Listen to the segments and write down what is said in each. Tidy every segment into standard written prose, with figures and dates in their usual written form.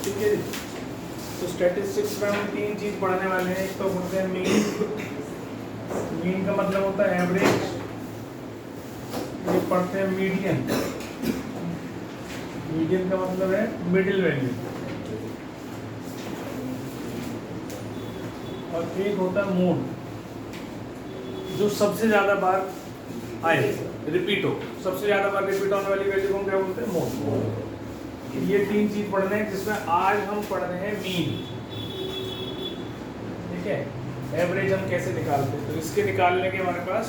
ठीक है, तो स्टैटिस्टिक्स में हम तीन चीज पढ़ने वाले हैं। एक तो बोलते हैं मीन, मीन का मतलब होता है एवरेज। ये पढ़ते हैं मीडियन, मीडियन का मतलब है मिडिल वैल्यू। और एक होता है मोड, जो सबसे ज्यादा बार आए, रिपीट हो, सबसे ज्यादा बार रिपीट होने वाली वैल्यू को क्या बोलते हैं? मोड। ये तीन चीज पढ़ने हैं, जिसमें आज हम पढ़ रहे हैं मीन। ठीक है, एवरेज हम कैसे निकालते हैं, तो इसके निकालने के हमारे पास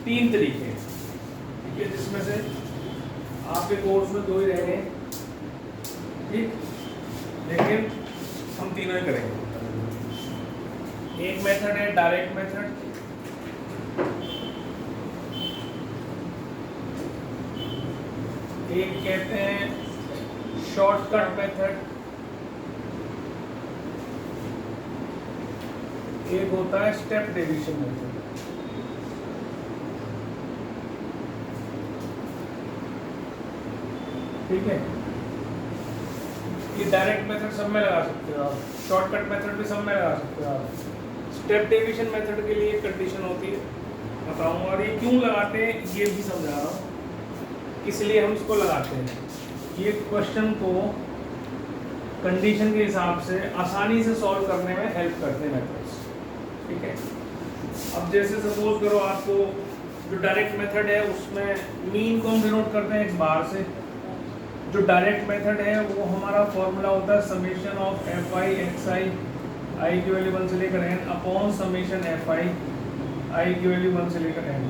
तीन तरीके हैं। ठीक है, जिसमें से आपके कोर्स में दो ही रह गए, ठीक, लेकिन हम तीनों ही करेंगे। एक मेथड है डायरेक्ट मेथड, एक कहते हैं शॉर्टकट मेथड, एक होता है स्टेप डेविएशन मेथड। ठीक है, ये डायरेक्ट मेथड सब में लगा सकते हो आप, शॉर्टकट मेथड भी सब में लगा सकते हो आप। स्टेप डेविएशन मेथड के लिए कंडीशन होती है, बताऊंगा, और ये क्यों लगाते हैं ये भी समझा रहा हूँ, इसलिए हम इसको लगाते हैं। ये क्वेश्चन को कंडीशन के हिसाब से आसानी से सॉल्व करने में हेल्प करते हैं मेथड्स। ठीक है, अब जैसे सपोज करो आपको जो डायरेक्ट मेथड है उसमें मीन को हम डिनोट करते हैं x बार से। जो डायरेक्ट मेथड है वो हमारा फॉर्मूला होता है summation of F I X I, I की वैल्यू 1 से लेकर n upon summation F I की वैल्यू 1 से लेकर n।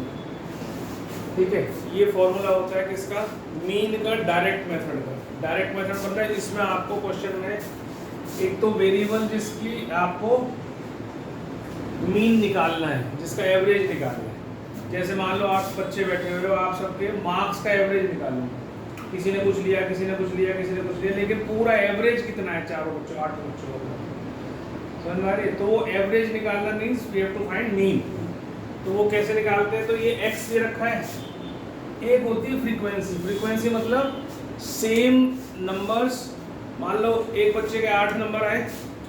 ठीक है, ये फॉर्मूला होता है किसका? मीन का, डायरेक्ट मेथड का। डायरेक्ट मेथड मतलब है इसमें आपको क्वेश्चन में एक तो वेरिएबल जिसकी आपको मीन निकालना है, जिसका एवरेज निकालना है। जैसे मान लो आप बच्चे बैठे हुए हो, आप सबके मार्क्स का एवरेज निकालना है। किसी ने कुछ लिया, किसी ने कुछ लिया, किसी ने कुछ लिया, लेकिन पूरा एवरेज कितना है चारों बच्चों, 8 बच्चों का? समझ में आ रही है? तो वो एवरेज निकालना means we have to find mean. तो वो कैसे निकालते हैं? तो ये x दे रखा है, एक होती है फ्रीक्वेंसी। फ्रीक्वेंसी मतलब सेम नंबर्स, मान लो एक बच्चे के 8 नंबर आए,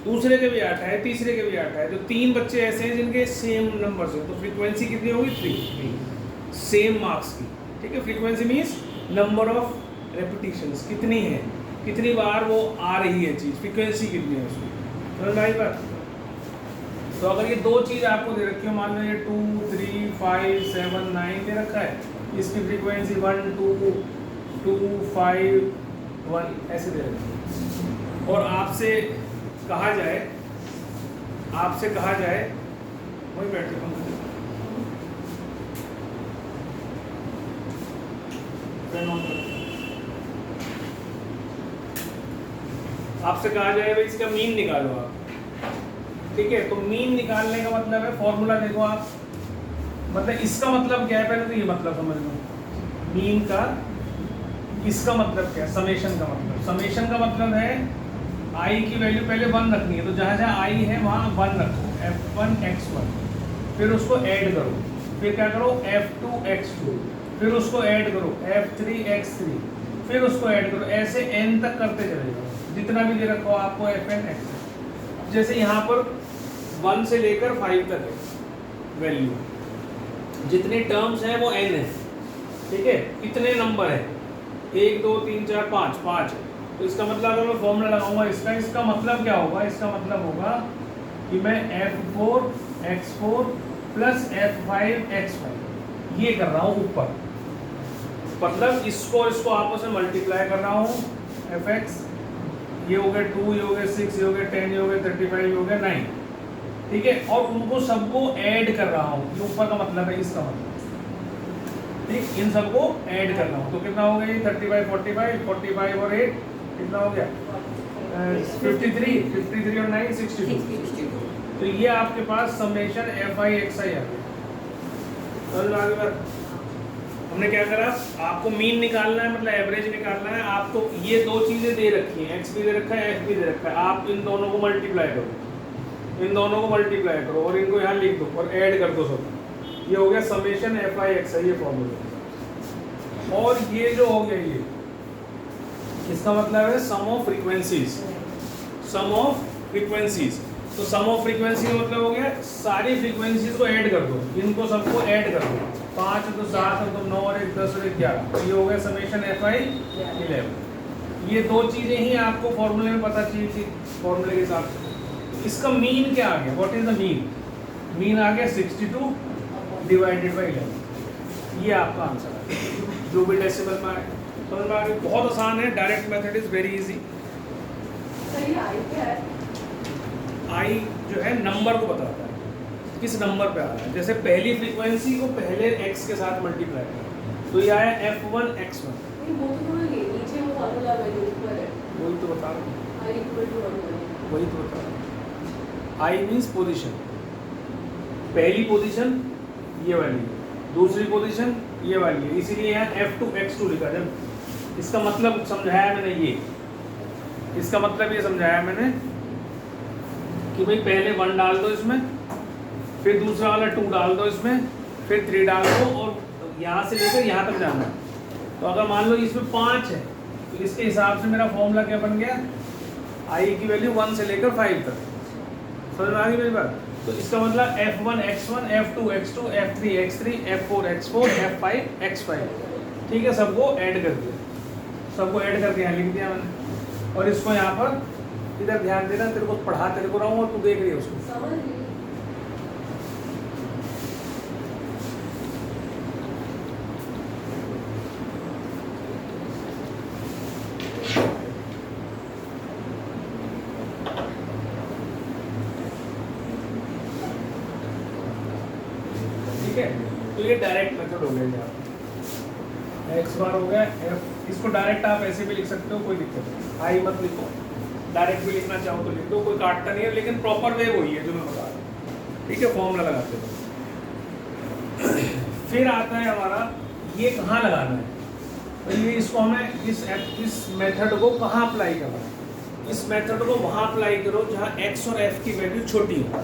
दूसरे के भी 8 आए, तीसरे के भी 8 आए, तो 3 बच्चे ऐसे हैं जिनके सेम नंबर्स हैं, तो फ्रीक्वेंसी कितनी होगी? 3 सेम मार्क्स की। ठीक है, frequency means number of repetitions, कितनी है, कितनी बार वो आ रही है चीज़, फ्रीक्वेंसी कितनी है उसकी। समझ में आई बात? तो अगर ये दो चीज़ आपको दे रखी हो, मान लो ये 2, 3, 5, 7, 9 दे रखा है, इसकी फ्रीक्वेंसी 1, 2, 5, 1 ऐसे दे रखी है, और आपसे कहा जाए वही बैठे आपसे कहा जाए भाई इसका मीन निकालो आप। ठीक है, तो मीन निकालने का मतलब है, फॉर्मूला देखो आप, मतलब इसका मतलब क्या है, पहले तो ये मतलब समझ लो मीन का। इसका मतलब क्या है? समेशन का मतलब, समेशन का मतलब है आई की वैल्यू पहले 1 रखनी है, तो जहाँ जहाँ आई है वहाँ 1 रखो, f1 x1, फिर उसको ऐड करो, फिर क्या करो f2 x2, फिर उसको ऐड करो f3 x3, फिर उसको ऐड करो, ऐसे n तक करते चले जाओ, जितना भी दे रखो आपको fn x। जैसे यहाँ पर 1 से लेकर 5 तक है वैल्यू, जितने टर्म्स हैं वो n है। ठीक है, कितने नंबर है? 1 2 3 4 5 है। तो इसका मतलब अगर मैं फॉर्मूला लगाऊंगा इसका मतलब क्या होगा? इसका मतलब होगा कि मैं f4 x4 plus f5 x5 ये कर रहा हूँ ऊपर, मतलब इसको आपस में मल्टीप्लाई कर रहा हूँ, fx ये हो गया 2, ये हो गया 6, ये हो गया 10, ये हो गया 35, ये हो गया 9। ठीक है, और उनको सबको ऐड कर रहा हूँ, ये ऊपर का मतलब है, इसका मतलब ठीक, इन सबको ऐड कर रहा हूँ, तो कितना हो गया? 35 45 और 8 कितना हो गया? 53 और 9 62। तो ये आपके पास समेशन एफ आई एक्स आई आ गया। हमने क्या करा? आपको मीन निकालना है, मतलब एवरेज निकालना है। आपको ये दो चीजें दे रखी हैं, एक्स भी दे रखा है, एफ भी दे रखा है। आप इन दोनों को मल्टीप्लाई करो और इनको यहाँ लिख दो और ऐड कर दो सब। ये हो गया समेशन एफ आई एक्स है, ये फॉर्मूला। और ये जो हो गया ये इसका मतलब है sum of frequencies, sum of frequencies. तो सम ऑफ फ्रीक्वेंसी का मतलब हो गया सारी फ्रीक्वेंसीज को ऐड कर दो, इनको सबको ऐड कर दो, 5 तो 7 तो 9 और 1 10 और 1 11, तो ये हो गया समेशन एफ आई 11। ये दो चीजें ही आपको फॉर्मूले में पता चाहिए थी, फॉर्मूले के हिसाब से। इसका मीन क्या आ गया, what is the mean? Mean आ गया 62 डिवाइडेड बाई 11। ये आपका आंसर है जो भी डेसिमल में आए। समझ में आ गया? बहुत आसान है, direct method is very easy. I जो है नंबर को बताता है, किस नंबर पे आ रहा है। जैसे पहली फ्रीक्वेंसी को पहले x के साथ मल्टीप्लाई करें, तो ये आया f1 x1। वही तो बता रहा हूँ, वही तो बता रहा हूँ। आई मीन्स पोजीशन, पहली पोजीशन ये वाली है, दूसरी पोजीशन ये वाली है, इसीलिए यहाँ f2 x2 लिखा। जब इसका मतलब समझाया मैंने, ये इसका मतलब ये समझाया मैंने कि भाई पहले 1 डाल दो इसमें, फिर दूसरा वाला 2 डाल दो इसमें, फिर 3 डाल दो, और यहाँ से लेकर यहाँ तक जाना है। तो अगर मान लो इसमें 5 है, तो इसके हिसाब से मेरा फॉर्मूला क्या बन गया, आई की वैल्यू 1 से लेकर 5 तक। समझ में आ गई मेरी बात? तो इसका मतलब f1 x1, f2 x2, f3 x3, f4 x4, f5 x5। ठीक है, सबको ऐड कर दिया, सबको ऐड करके यहाँ लिख दिया मैंने। और इसको यहाँ पर इधर ध्यान देना, तेरे को पढ़ा तेरे को रहा हूँ और तू देख रही है उसको। ठीक है, तो ये डायरेक्ट मेथड हो गया, एक्स बार हो गया एफ। इसको डायरेक्ट आप ऐसे भी लिख सकते हो, कोई दिक्कत नहीं, आई मत लिखो, डायरेक्ट भी लिखना चाहो तो लिख दो, कोई काटता नहीं है, लेकिन प्रॉपर वे वही है जो मैं बता रहा हूँ। ठीक है, फॉर्मूला लगाते हो। फिर आता है हमारा ये कहाँ लगाना है, तो ये इसको हमें इस मेथड को कहाँ अप्लाई करना है। इस मेथड को वहाँ अप्लाई करो जहाँ x और f की वैल्यू छोटी हो,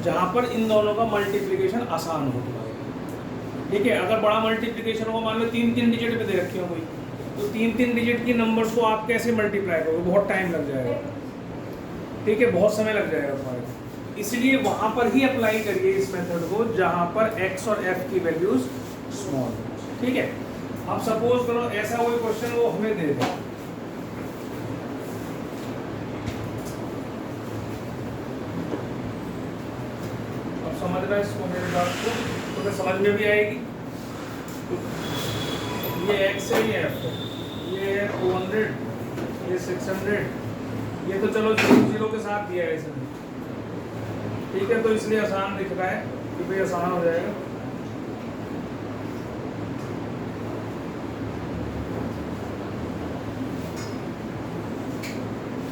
जहाँ पर इन दोनों का मल्टीप्लिकेशन आसान हो। ठीक है, अगर बड़ा मल्टीप्लिकेशन हो, मान लो 3-3 डिजिट में दे रखी हो कोई, तो 3-3 डिजिट की नंबर्स को आप कैसे मल्टीप्लाई करोगे, बहुत टाइम लग जाएगा। ठीक है, बहुत समय लग जाएगा तुम्हारे। इसलिए वहाँ पर ही अप्लाई करिए इस मेथड को जहाँ पर x और f की वैल्यूज स्मॉल। ठीक है, अब सपोज करो ऐसा कोई क्वेश्चन वो हमें दे दे, अब समझना इसको मेरी बात को, तो समझ में भी आएगी। ये x है, ये f है, ये है 200, ये 600, ये तो चलो 0 के साथ दिया है इसने। ठीक है, तो इसलिए आसान दिख रहा है कि भाई आसान हो जाएगा।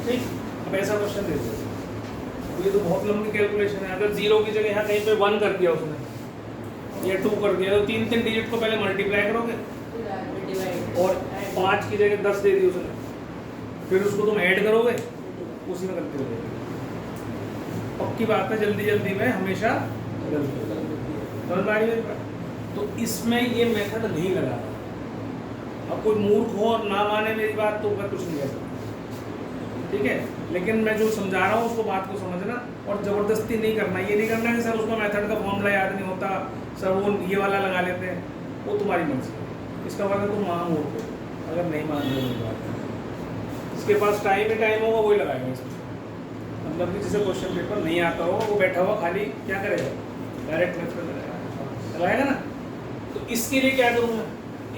ठीक, अब ऐसा क्वेश्चन दे दो, ये तो बहुत लंबी कैलकुलेशन है। अगर 0 की जगह यहाँ कहीं पे 1 कर दिया उसने, ये 2 कर दिया, तो 3-3 डिजिट को पहले मल्टीप्लाई करोगे, और 5 की जगह 10 दे दी उसने, फिर उसको तुम ऐड करोगे, उसी में गलती हो जाएगी। पक्की बात है, जल्दी जल्दी में हमेशा गलती हो जाती है। समझ में आ रही है बात? तो इसमें ये मेथड नहीं लगा। अब कोई मूर्ख हो और ना माने मेरी बात तो मैं कुछ नहीं कह सकता। ठीक है, लेकिन मैं जो समझा रहा हूँ उसको बात को समझना, और ज़बरदस्ती नहीं करना। ये नहीं करना कि सर उसको मेथड का फॉर्मूला याद नहीं होता, सर वो ये वाला लगा लेते हैं, वो तुम्हारी मर्जी। इसका मतलब तुम वहाँ मूर्ख हो अगर नहीं मान रहे मेरी बात। इसके पास टाइम ही टाइम होगा वही लगाएगा इसमें। मतलब कि जिसे क्वेश्चन पेपर नहीं आता होगा वो बैठा हुआ खाली क्या करेगा, डायरेक्ट मेथड लगाएगा ना। तो इसके लिए क्या करूँगा,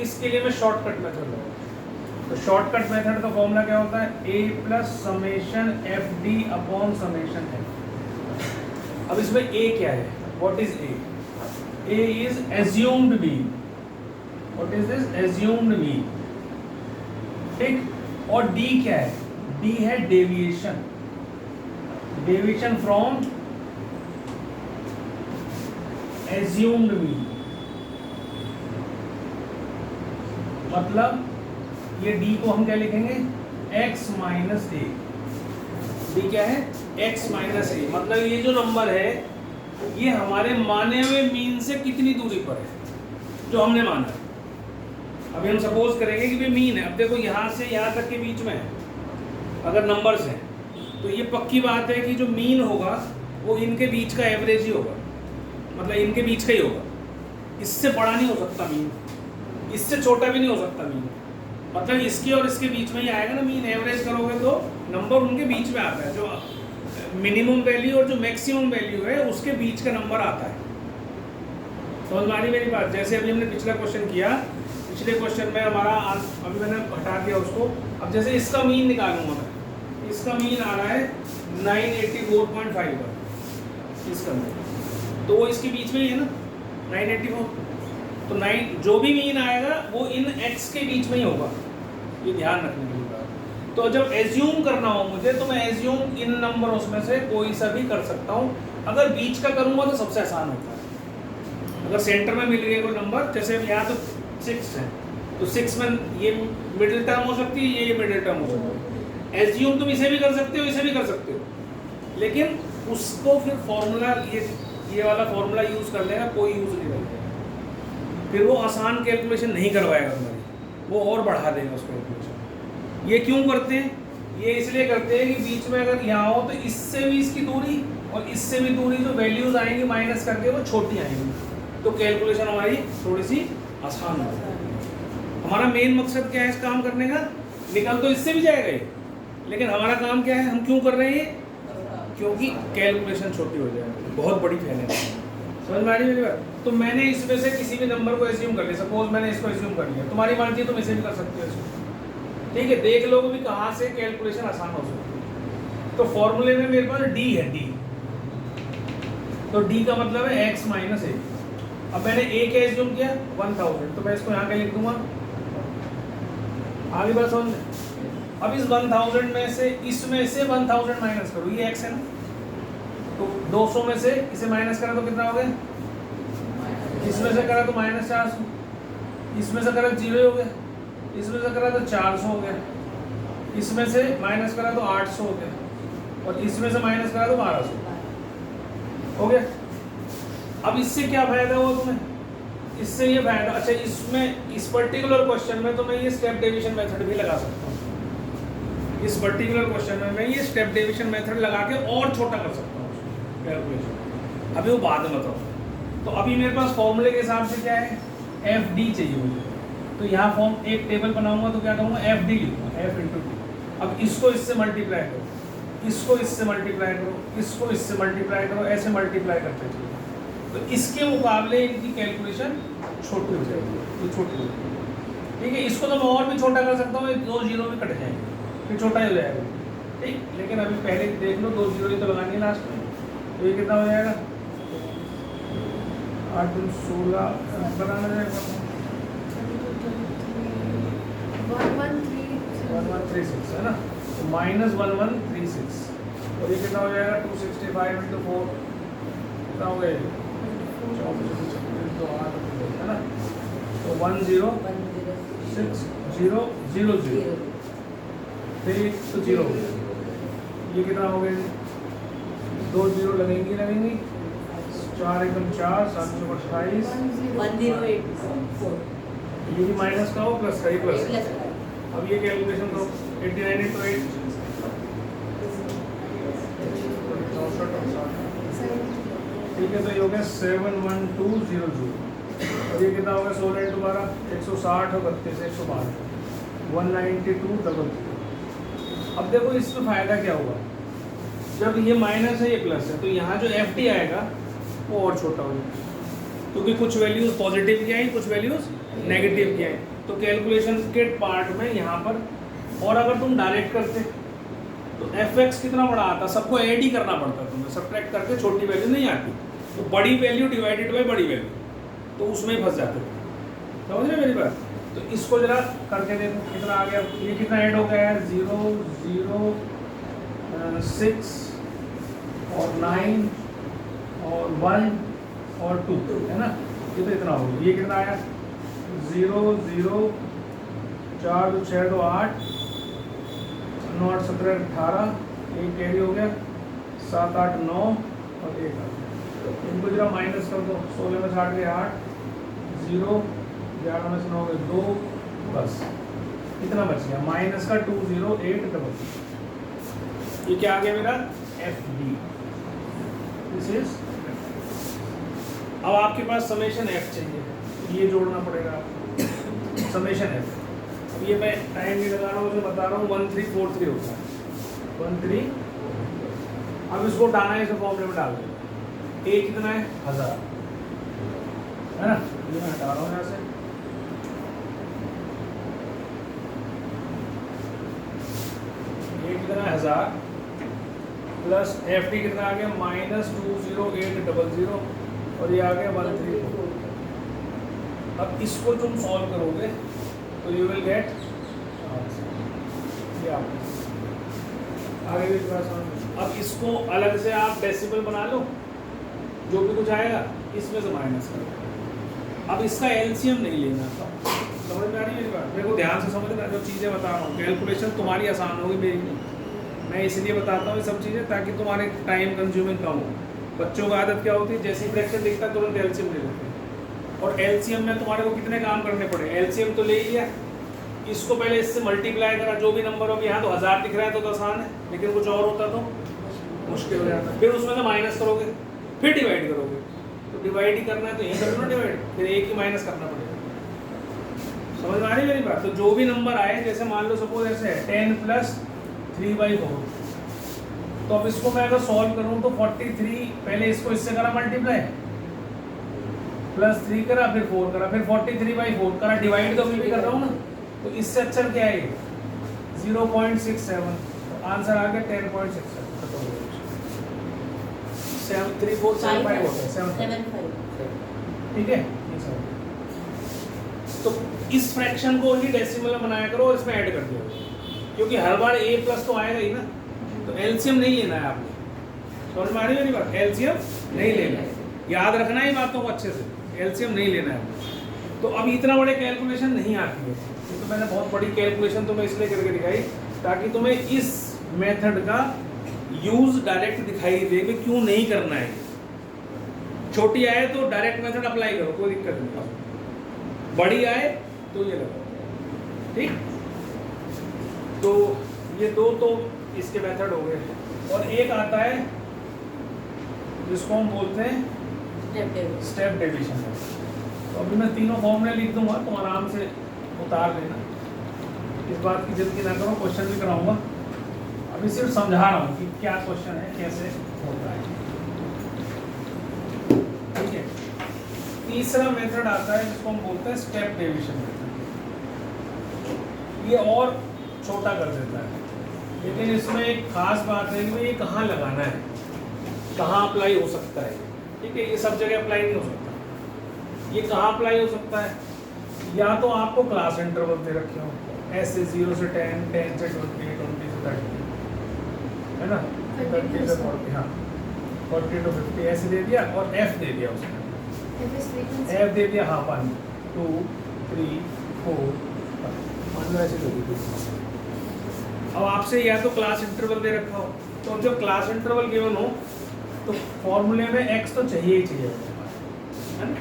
इसके लिए मैं शॉर्टकट मेथड लगाऊंगा। तो शॉर्टकट मेथड का फॉर्मूला क्या होता है, a plus summation F D upon summation F. अब इसमें a क्या है, what is a? a is assumed mean. What is this? Assumed mean. ठीक, और d क्या है? d है deviation, deviation from assumed mean. मतलब ये d को हम क्या लिखेंगे, x माइनस ए। डी क्या है, x माइनस ए। मतलब ये जो नंबर है ये हमारे माने हुए मीन से कितनी दूरी पर है जो हमने माना है। अभी हम सपोज करेंगे कि भाई मीन है, अब देखो यहाँ से यहाँ तक के बीच में है अगर नंबर्स हैं, तो ये पक्की बात है कि जो मीन होगा वो इनके बीच का एवरेज ही होगा, मतलब इनके बीच का ही होगा, इससे बड़ा नहीं हो सकता मीन, इससे छोटा भी नहीं हो सकता मीन, मतलब इसके और इसके बीच में ही आएगा ना मीन। एवरेज करोगे तो नंबर उनके बीच में आता है, जो मिनिमम वैल्यू और जो मैक्सिमम वैल्यू है उसके बीच का नंबर आता है। समझ में आ रही मेरी बात? जैसे अभी हमने पिछला क्वेश्चन किया, पिछले क्वेश्चन में हमारा अभी मैंने हटा दिया उसको, अब जैसे इसका मीन निकालूंगा मैं, इसका मीन आ रहा है 984.5 इसका मीन, तो वो इसके बीच में ही है ना 984, तो 9 जो भी मीन आएगा वो इन x के बीच में ही होगा, ये ध्यान रखने की बात। तो जब एज्यूम करना हो मुझे तो मैं एज्यूम इन नंबरों में से कोई सा भी कर सकता हूँ। अगर बीच का करूँगा तो सबसे आसान होता है। अगर सेंटर में मिल गया कोई नंबर, जैसे यहाँ तो 6 है, तो 6 में ये मिडिल टर्म हो सकती है, ये मिडिल टर्म हो सकती है। एज्यूम तुम इसे भी कर सकते हो, इसे भी कर सकते हो, लेकिन उसको फिर फॉर्मूला ये वाला फॉर्मूला यूज़ करने का कोई यूज़ नहीं करेगा, फिर वो आसान कैलकुलेशन नहीं करवाएगा तुम्हारी, वो और बढ़ा देगा उस कैलकुलेशन। ये क्यों करते हैं? ये इसलिए करते हैं कि बीच में अगर यहाँ हो तो इससे भी इसकी दूरी और इससे भी दूरी जो वैल्यूज आएंगी माइनस करके वो छोटी आएंगी, तो कैलकुलेशन हमारी थोड़ी सी आसान हो जाएगी। हमारा मेन मकसद क्या है इस काम करने का? निकल तो इससे भी जाएगा ये, लेकिन हमारा काम क्या है, हम क्यों कर रहे हैं? क्योंकि कैलकुलेशन छोटी हो जाएगी, बहुत बड़ी फैलेगी। समझ में आ रही मेरी बात? तो मैंने इसमें से किसी भी नंबर को एज्यूम कर लिया, सपोज मैंने इसको एज्यूम कर लिया, तुम्हारी मर्जी तुम इसे भी कर सकते हो इसको, ठीक है। देख लो भी कहाँ से कैलकुलेशन आसान हो सकती है। तो फॉर्मूले में मेरे पास डी है, डी, तो डी का मतलब है x माइनस ए। अब मैंने ए क्या एज्यूम किया 1000, तो मैं इसको यहाँ क्या लिख दूंगा, आगे बात समझ में। अब इस 1000 में से इसमें से 1000 माइनस करो, ये x है ना, तो 200 में से इसे माइनस करा तो कितना हो गया, इसमें से करा तो -400, इसमें से करा 0 हो गया, इसमें से करा तो 400 हो गया, इसमें से माइनस करा तो 800 हो गया, और इसमें से माइनस करा तो 1200 हो गया। अब इससे क्या फायदा हुआ तुम्हें? इससे ये फायदा, अच्छा इसमें इस पर्टिकुलर क्वेश्चन में तो मैं ये स्टेप डेविएशन मेथड भी लगा सकता हूँ। इस पर्टिकुलर क्वेश्चन में मैं ये स्टेप डेविएशन मेथड लगा के और छोटा कर सकता हूँ कैलकुलेशन, अभी वो बाद में बताऊँ। तो अभी मेरे पास फॉर्मूले के हिसाब से क्या है, एफ डी चाहिए मुझे, तो यहाँ फॉर्म एक टेबल बनाऊंगा तो क्या कहूँगा, एफ डी लिखूँगा, एफ इंटू डी। अब इसको इससे मल्टीप्लाई करो, इसको इससे मल्टीप्लाई करो, इसको इससे मल्टीप्लाई करो, ऐसे मल्टीप्लाई करते चलो, तो इसके मुकाबले इनकी कैलकुलेशन छोटी हो जाएगी, ये छोटी हो जाएगी, ठीक है। इसको तो मैं और भी छोटा कर सकता हूँ, 2 जीरो भी कट जाएंगे, फिर छोटा ही हो जाएगा, ठीक। लेकिन अभी पहले देख लो, 2 जीरो ही तो लगानी है लास्ट में, तो ये कितना हो जाएगा, 8 दूनी 16 बनाना जाएगा 1136 है ना, तो -1136, और ये कितना हो जाएगा 265 इंटू 4 कितना हो गया, 24 है ना, तो 106,000 फिर तो 0 हो गया, ये कितना हो गया, 2 जीरो लगेंगी 4 एकदम 4, 728, 1084, ये भी माइनस का हो प्लस का ही प्लस। अब ये कैलकुलेशन करो, 89 इंटू 8 ठीक है, तो ये हो गया 71200, और ये कितना होगा 16 इंटू 12 160 और 32 112 19200। अब देखो इसमें फ़ायदा क्या हुआ, जब ये माइनस है ये प्लस है, तो यहाँ जो एफ डी आएगा वो और छोटा हो जाएगा, क्योंकि कुछ वैल्यूज़ पॉजिटिव की आई, कुछ वैल्यूज़ नेगेटिव की आई, तो कैलकुलेशन के पार्ट में यहाँ पर। और अगर तुम डायरेक्ट करते तो एफ एक्स कितना बड़ा आता, सबको ऐड ही करना पड़ता, तुम्हें सब्ट्रैक्ट करके छोटी वैल्यू नहीं आती, तो बड़ी वैल्यू डिवाइडेड बाई बड़ी वैल्यू, तो उसमें ही फंस जाते थे। समझ रहे मेरी बात? तो इसको जरा करके देखो कितना आ गया, ये कितना ऐड हो गया है, 0 0 6 और 9 और 1 और 2 है ना, ये तो इतना हो गया। ये कितना आया 0 0 4 2 6 2 8 9 17 18, एक कैरी हो गया 7 8 9 और 1 आ गया। इनको जरा माइनस कर दो, 16 में 60 गए 8, 0, 11 में से 9 गए 2, बस इतना बच गया माइनस का 208 ये क्या आ गया मेरा एफ डी। दिस इज, अब आपके पास समेशन एफ चाहिए, ये जोड़ना पड़ेगा समेशन एफ। अब ये मैं टाइम नहीं लगा रहा हूँ, बता रहा हूँ 1343 होता है 13। अब इसको उठाना है, इसे फॉर्मूले में डाल देंगे। ए कितना है 1000 है ना, ये मैं हटा रहा हूँ यहाँ से। ए कितना है 1000 प्लस एफ डी कितना आ गया -20800 और ये आ गया 134। अब इसको तुम सॉल्व करोगे तो यू विल गेट ये आगे भी थोड़ा सा। अब इसको अलग से आप डेसिमल बना लो, जो भी कुछ आएगा इसमें से माइनस करो। अब इसका एलसीएम नहीं लेना, समझ में आ रही है मेरी बात? मेरे को ध्यान से समझना, जो चीज़ें बता रहा हूँ कैलकुलेशन तुम्हारी आसान होगी, मेरी नहीं। मैं इसलिए बताता हूँ ये सब चीज़ें ताकि तुम्हारे टाइम कंज्यूमिंग कम हो। बच्चों का आदत क्या होती है, जैसे ही फ्रैक्शन दिखता है तुरंत एलसीएम ले लेते हैं, और एलसीएम में तुम्हारे को कितने काम करने पड़े। एलसीएम तो ले लिया, इसको पहले इससे मल्टीप्लाई करा, जो भी नंबर हो, यहाँ तो 1000 दिख रहा है तो आसान है, लेकिन कुछ और होता तो मुश्किल हो जाता। फिर उसमें से माइनस करोगे, फिर डिवाइड करोगे, तो डिवाइड ही करना है तो यहीं कर लो डिवाइड, फिर एक ही माइनस करना पड़ेगा। समझ में आ रही है मेरी बात? तो जो भी नंबर आए, जैसे मान लो सपोज ऐसे है 10 + 3/4, तो अब इसको मैं अगर सॉल्व करूं तो 43, पहले इसको इससे करा मल्टीप्लाई, +3 करा, फिर 4 करा, फिर 43/4 करा, डिवाइड तो अभी भी कर रहा हूँ ना, तो इससे अच्छा क्या है 0.67, तो आंसर आ गया 10.67। 73475 होता है 75, ठीक है। तो इस फ्रैक्शन को ही डेसिमल में बनाया करो और इसमें ऐड कर दो, क्योंकि हर बार a प्लस तो आएगा ही ना, तो एलसीएम नहीं लेना है आपने। समझ में आ रही है मेरी बात? एलसीएम नहीं लेना है, याद रखना ही बातों को अच्छे से, एलसीएम नहीं लेना है। तो अब इतना बड़े कैलकुलेशन नहीं आती है, तो मैंने बहुत बड़ी कैलकुलेशन तुम्हें इसलिए करके दिखाई ताकि तुम्हें इस मेथड का यूज डायरेक्ट दिखाई दे कि क्यों नहीं करना है। छोटी आए तो डायरेक्ट मेथड अप्लाई करो, कोई दिक्कत नहीं। बड़ी आए तो ये लगाओ, ठीक। तो ये दो तो इसके मेथड हो गए, और एक आता है जिसको हम बोलते हैं स्टेप डिवीजन। तो अभी मैं तीनों फॉर्मूले लिख दूंगा, तुम आराम से उतार लेना, इस बात की जल्दी ना करो, क्वेश्चन भी कराऊंगा। अभी सिर्फ समझा रहा हूँ कि क्या क्वेश्चन है, कैसे होता है, ठीक है। तीसरा मेथड आता है जिसको हम बोलते हैं स्टेप डिवीजन मेथड। ये और छोटा कर देता है, लेकिन इसमें एक खास बात है कि ये कहाँ लगाना है, कहाँ अप्लाई हो सकता है, ठीक है। ये सब जगह अप्लाई नहीं हो सकता। ये कहाँ अप्लाई हो सकता है, या तो आपको क्लास इंटरवल दे रखे हो, ऐसे 0 से 10, 10 से 20, 20 से 30, है ना, 30 से 40, हाँ 40 to 50 ऐसे दे दिया, और एफ दे दिया उसने, एफ दे दिया, हाँ 1 2 3 4 5 ऐसे दे दिया। अब आपसे या तो क्लास इंटरवल दे रखा हो, तो जब क्लास इंटरवल गिवन हो तो फॉर्मूले में x तो चाहिए ही चाहिए, है ना।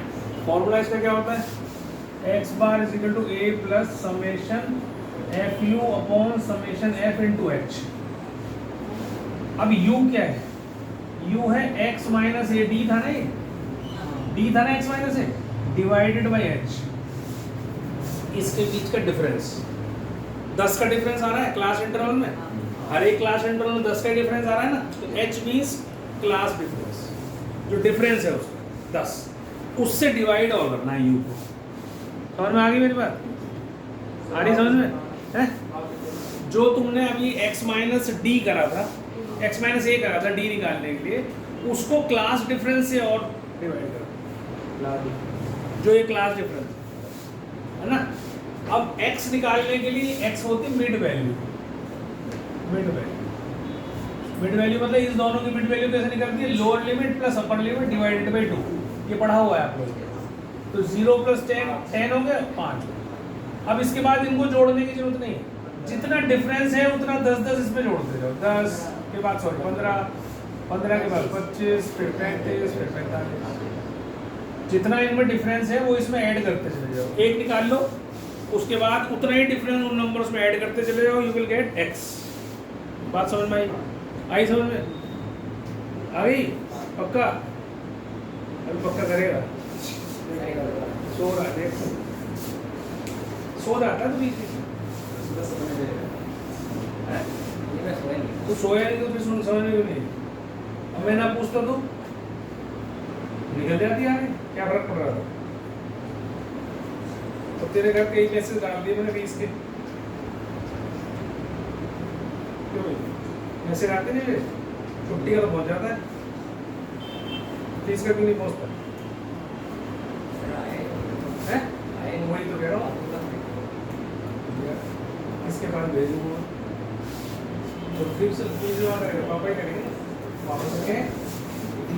फॉर्मूला इसका क्या होता है, x bar is equal to a plus summation f u upon summation f into h. अब u क्या है, u है x माइनस ए, डी था ना, ये डी था ना x minus A, divided by h, इसके बीच का डिफरेंस 10 का डिफरेंस आ रहा है क्लास इंटरवल में, हर एक क्लास इंटरवल में 10 का डिफरेंस आ रहा है ना, तो h मींस क्लास डिफरेंस, जो डिफरेंस है उसका 10, उससे डिवाइड और करना है u को। समझ में आ गई मेरी बात? आ रही समझ में है? जो तुमने अभी x माइनस डी करा था, x माइनस ए करा था d निकालने के लिए, उसको क्लास डिफरेंस से और डिवाइड करो, जो ये क्लास डिफरेंस है ना। अब x निकालने के लिए x होती मिड वैल्यू, मिड वैल्यू मतलब इस दोनों की मिड वैल्यू कैसे निकलती है, lower limit plus upper limit divided by 2, ये पढ़ा हुआ है आप लोगों ने। तो 0 + 10 हो गया 5। अब इसके बाद इनको जोड़ने की जरूरत नहीं है, जितना डिफरेंस है उतना 10 10 इसमें जोड़ते जाओ, 10 के बाद 15 15 के बाद 25, फिर 35, फिर 45। जितना इनमें डिफरेंस है वो इसमें ऐड करते चले जाओ, एक निकाल लो, उसके बाद उतना ही डिफरेंस उन नंबर्स में ऐड करते चले जाओ, यू विल गेट x। बात समझ में आई समझ में आ गई? पक्का? अभी पक्का करेगा? सो रहा है, सो रहा था तो बीच तो सोया नहीं तो फिर समझ में नहीं। अब मैं ना पूछता तो निकल जाती आगे, क्या फर्क पड़ रहा था? तो तेरे घर कई मैसेज डाल दिए मैंने 20 के, क्यों मैसेज आते नहीं? छुट्टी का तो पहुंच जाता है, 30 का क्यों नहीं पहुंचता है? वही तो कह रहा हूँ, इसके पास भेजूंगा तो फिर से जमा करेगा, पापा ही करेंगे वापस के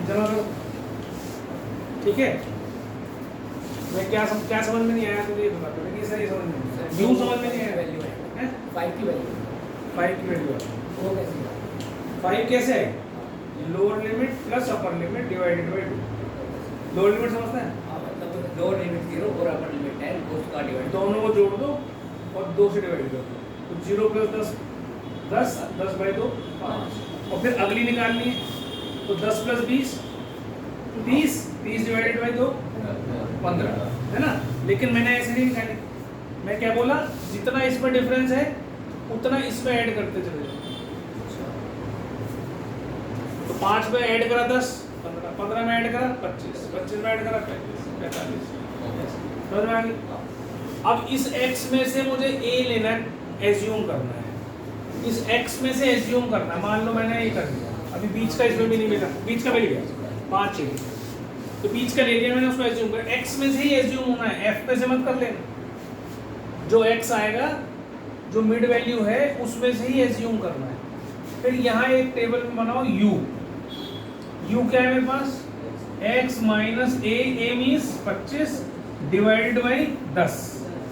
जमा करो, ठीक है? मैं क्या समझ में नहीं आया तुझे ये बता, कि सही समझ में नहीं आया, यूं समझ में नहीं आया। वैल्यू है 5 की वैल्यू, 5 की वैल्यू वो कैसे है? 5 कैसे है? Lower limit plus upper limit divided by 2। Lower limit समझता है? हाँ, मतलब लोअर लिमिट 0 और अपर लिमिट 10, उसका डिवाइड दोनों को जोड़ दो और 2 से डिवाइड कर दो, तो 0 प्लस 10 10, 10 बाई 2 5, और फिर अगली निकालनी है तो 10 प्लस 20 30, 30 डिवाइडेड बाई 2 15, है ना? लेकिन मैंने ऐसे नहीं निकाली, मैं क्या बोला, जितना इसमें डिफरेंस है उतना इसमें ऐड करते चले जाओ। तो 5 में ऐड करा 10, 15, 15 में ऐड करा 25, 25 में ऐड करा 35, 45, समझ में आ गई? अब इस x में से मुझे a लेना है, एज्यूम करना है, इस x में से एज्यूम करना है। मान लो मैंने ये कर दिया, अभी बीच का इसमें भी नहीं मिला, बीच का मिल गया 5 चाहिए, तो बीच का ले लिया मैंने, उसको एज्यूम कर, x में से ही एज्यूम होना है, f पे से मत कर लेना। जो x आएगा, जो मिड वैल्यू है उसमें से ही एज्यूम करना है। फिर यहाँ एक टेबल में बनाओ u, u क्या है मेरे पास? x minus a means 25 divided by 10,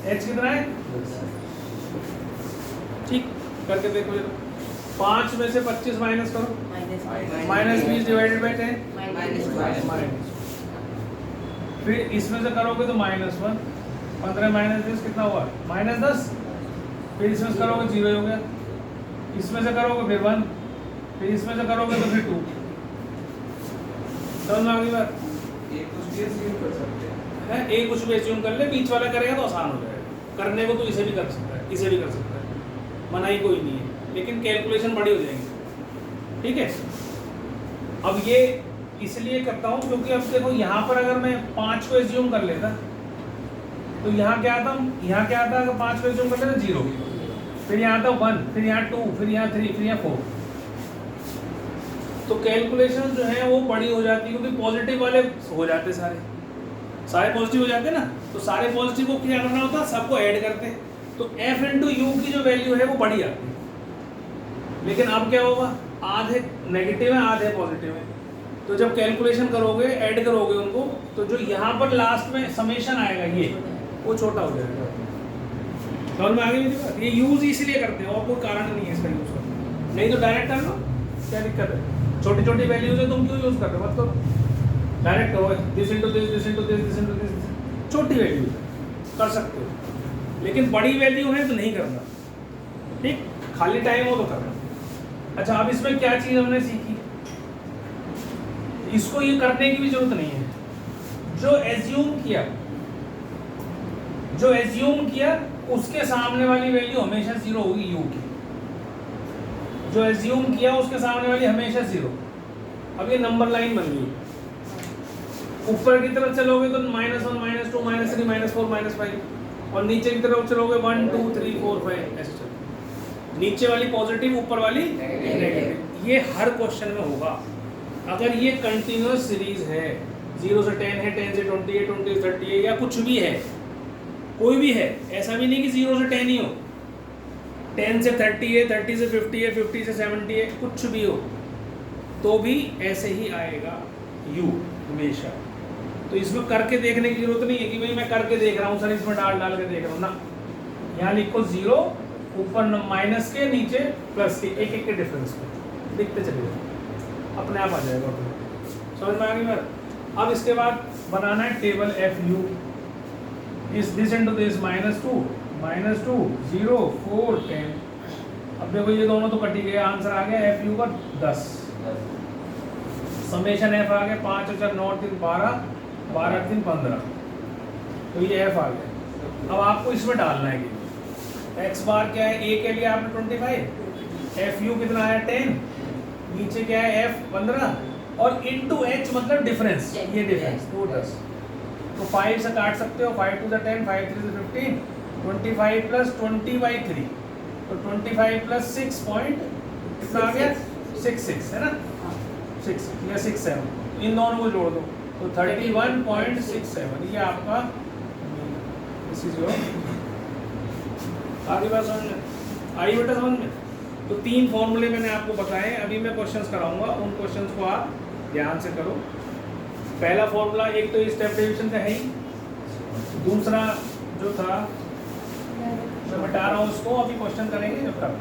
h कितना है? ठीक करके देखो जरा, 5 में से 25 माइनस करो, माइनस 20 डिवाइडेड बाई 10 माइनस, फिर इसमें से करोगे तो -1, 15 माइनस 10 कितना हुआ? -10, फिर इसमें से करोगे 0 हो गया, इसमें से करोगे फिर 1, फिर इसमें से करोगे तो फिर 2। समझ में आ गई बात? एक कुछ भी assume कर सकते हैं। है एक कुछ भी एज्यूम कर ले, बीच वाला करेगा तो आसान हो जाएगा, करने को तो इसे भी कर सकता है, इसे भी कर सकता है, मनाही कोई नहीं है, लेकिन कैलकुलेशन बड़ी हो जाएगी, ठीक है? अब ये इसलिए करता हूँ क्योंकि अब देखो यहाँ पर अगर मैं 5 को एज्यूम कर लेता तो यहाँ क्या आता, यहाँ क्या आता? अगर 5 को एज्यूम कर लेता 0, फिर यहाँ आता 1, फिर यहाँ 2, फिर यहाँ 3, फिर यहाँ 4, तो कैलकुलेशन जो है वो बड़ी हो जाती है, क्योंकि पॉजिटिव वाले हो जाते सारे पॉजिटिव हो जाते ना, तो सारे पॉजिटिव को क्या करना होता, सबको ऐड करते, तो f इंटू यू की जो वैल्यू है वो बढ़ी आती है। लेकिन अब क्या होगा, आधे नेगेटिव है आधे पॉजिटिव है, तो जब कैलकुलेशन करोगे ऐड करोगे उनको, तो जो यहाँ पर लास्ट में समेशन आएगा ये वो छोटा हो जाएगा। समझ में आ गई मेरी बात? ये यूज इसलिए करते हैं और कोई कारण नहीं है इसका यूज करना, नहीं तो डायरेक्ट कर लो, क्या दिक्कत है? छोटी छोटी वैल्यूज है, तुम क्यों यूज कर रहे हो? मत करो, डायरेक्ट करो, this into this, this into this, this into this, छोटी वैल्यू कर सकते हो, लेकिन बड़ी वैल्यू है तो नहीं करना, ठीक? खाली टाइम हो तो करना। अच्छा, अब इसमें क्या चीज़ हमने सीखी, इसको ये करने की भी जरूरत नहीं है, जो एज्यूम किया उसके सामने वाली वैल्यू हमेशा 0 होगी, यू की जो एज्यूम किया उसके सामने वाली हमेशा 0। अब ये नंबर लाइन बन गई, ऊपर की तरफ चलोगे तो -1, -2, -3, -4, -5, और नीचे की तरफ चलोगे 1, 2, 3, 4, 5 ऐसे चलो, नीचे वाली पॉजिटिव ऊपर वाली नेगेटिव। ये हर क्वेश्चन में होगा। अगर ये कंटिन्यूअस सीरीज है, 0 से 10 है, 10 से 20 है, 20 से 30 है, या कुछ भी है, कोई भी है, ऐसा भी नहीं कि 0 से 10 ही हो, 10 से 30 है, 30 से 50 है, 50 से 70 है, कुछ भी हो, तो भी ऐसे ही आएगा यू हमेशा। तो इसमें करके देखने की जरूरत नहीं है कि भाई मैं करके देख रहा हूँ सर, इसमें डाल के देख रहा हूँ ना, यहाँ लिखो 0, ऊपर माइनस के, नीचे प्लस के, एक के डिफरेंस में लिखते चले जाओ। अपने आप आ जाएगा समझ में आ गई बात। अब इसके बाद बनाना है टेबल एफ यू इस दिस इनटू दिस -2 -2 0 4 10। अब देखो ये दोनों तो कटी गए, आंसर आ गया एफ यू का 10। समेशन एफ आ गया 5 और 4 9 3 12 12 3 15। तो ये एफ आ गया। अब आपको इसमें डालना है कि एक्स बार क्या है, ए के लिए आपने 25, एफ यू कितना है 10, नीचे क्या है एफ 15 और इनटू एच मतलब डिफरेंस, ये डिफरेंस 2 10। तो 5 से काट सकते हो, 5 2 10 5 3 15 25 प्लस 20/3 तो 25 प्लस 6 पॉइंट कितना आ गया 6 है ना 6 या 6 7 इन दोनों को जोड़ दो तो 31.67 ये आपका दिस इज योर। आगे बात समझ में आई बेटा समझ में। तो 3 फॉर्मूले मैंने आपको बताए, अभी मैं क्वेश्चंस कराऊंगा, उन क्वेश्चंस को आप ध्यान से करो। पहला फॉर्मूला एक तो स्टेप डेविएशन का है ही, दूसरा जो था मैं बता रहा हूँ उसको अभी क्वेश्चन करेंगे जब तक।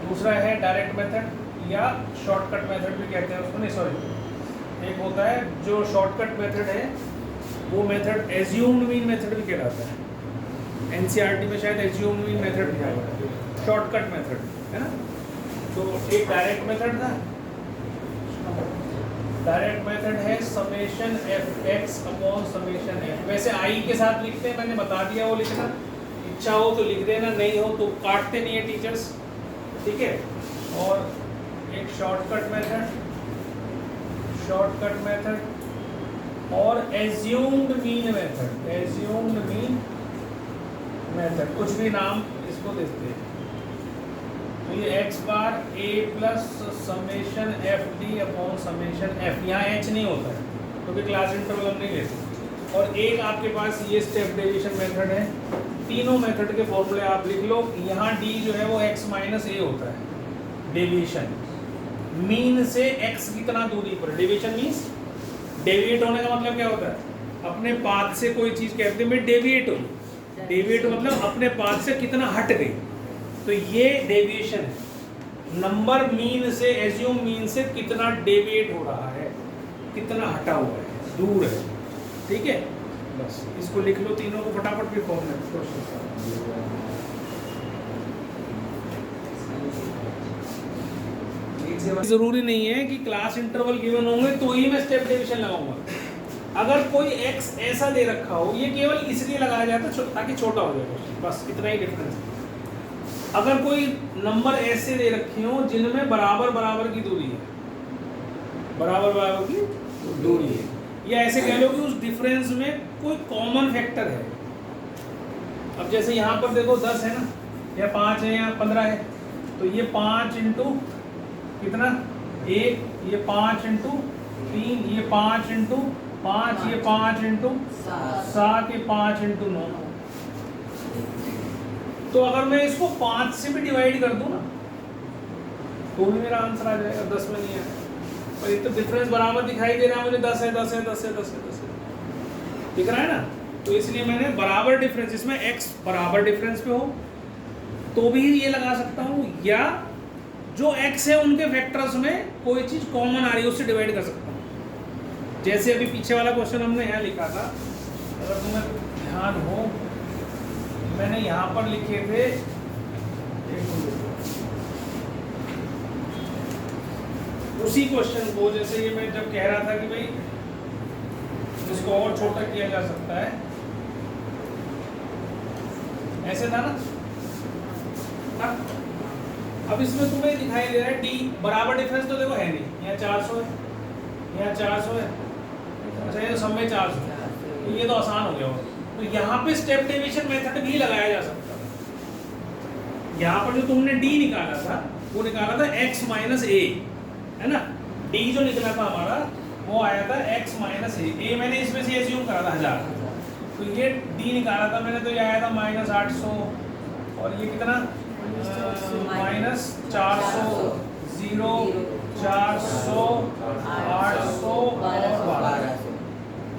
दूसरा है डायरेक्ट मेथड या शॉर्टकट मेथड भी कहते हैं उसको, नहीं सॉरी एक होता है जो शॉर्टकट मेथड है वो मेथड एज्यूम्ड मीन मेथड भी कहलाता है। एनसीईआरटी में शायद एज्यूम्ड मीन मेथड भी आया है, शॉर्टकट मेथड है ना। तो एक डायरेक्ट मेथड था, डायरेक्ट मेथड है summation F x upon summation F. वैसे आई के साथ लिखते हैं, मैंने बता दिया वो लिखना, इच्छा हो तो लिख देना, नहीं हो तो काटते नहीं है टीचर्स, ठीक है। और एक शॉर्टकट मेथड और एज्यूम्ड मीन मेथड कुछ भी नाम इसको देते हैं। तो ये X bar A plus summation F D upon summation F, यहाँ एच नहीं होता है क्योंकि क्लास इंटरवल हम नहीं लेते। और एक आपके पास ये स्टेप डेविएशन मेथड है। तीनों मेथड के फॉर्मूले आप लिख लो। यहाँ डी जो है वो x माइनस ए होता है डेविएशन, मीन से x कितना दूरी पर, डेविएशन मीन्स डेविएट होने का मतलब क्या होता है, अपने पाथ से कोई चीज़ कहते हैं डेविएट हो, डेविएट मतलब अपने पाथ से कितना हट गई, तो ये डेविएशन है। नंबर मीन से, एज्यूम मीन से कितना डेविएट हो रहा है, कितना हटा हुआ है, दूर है, ठीक है। बस इसको लिख लो तीनों को फटाफट भी फॉर्म जरूरी नहीं है कि क्लास इंटरवल गिवन होंगे तो ही मैं स्टेप डेविएशन लगाऊंगा। अगर कोई x ऐसा दे रखा हो, ये केवल इसलिए लगाया जाता है ताकि छोटा हो जाए, बस इतना ही डिफरेंस है। अगर कोई नंबर ऐसे दे रखे हो जिनमें बराबर बराबर की दूरी है, बराबर बराबर की दूरी है, या ऐसे कह लो कि उस डिफरेंस में कोई कॉमन फैक्टर है। अब जैसे यहाँ पर देखो 10 है ना, या 5 है या 15 है, तो ये 5 इंटू कितना 1, ये 5 इंटू 3, ये 5 इंटू 5, ये 5 इंटू 7, ये 5 इंटू 9। तो अगर मैं इसको 5 से भी डिवाइड कर दूं ना तो भी मेरा आंसर आ जाएगा, 10 में नहीं है। और ये तो डिफरेंस बराबर दिखाई दे रहा है मुझे, 10 है 10 है 10 है 10 है 10 है, दिख रहा है ना। तो इसलिए मैंने बराबर डिफरेंस, जिसमें x बराबर डिफरेंस पे हो तो भी ये लगा सकता हूँ, या जो x है उनके फैक्टर्स में कोई चीज़ कॉमन आ रही है उससे डिवाइड कर सकता हूँ। जैसे अभी पीछे वाला क्वेश्चन हमने यहाँ लिखा था, अगर तुम्हें ध्यान हो, मैंने यहाँ पर लिखे थे, उसी क्वेश्चन को, जैसे ये मैं जब कह रहा था कि भाई इसको और छोटा किया जा सकता है, ऐसे था ना। अब इसमें तुम्हें दिखाई दे रहा है डी बराबर डिफरेंस तो देखो है नहीं, यहाँ 400 है, यहाँ 400 है, अच्छा ये तो सब में 400 है, तो ये तो आसान हो गया होगा। तो यहाँ पे स्टेप डेविएशन मेथड भी लगाया जा सकता है। यहाँ पर जो तुमने डी निकाला था वो निकाला था x माइनस ए, है ना। डी जो निकला था हमारा वो आया था x माइनस ए, मैंने इसमें से एज्यूम करा था 1000, तो ये डी निकाला था मैंने, तो ये आया था -800 और ये कितना -400 0 400 800 और 1200।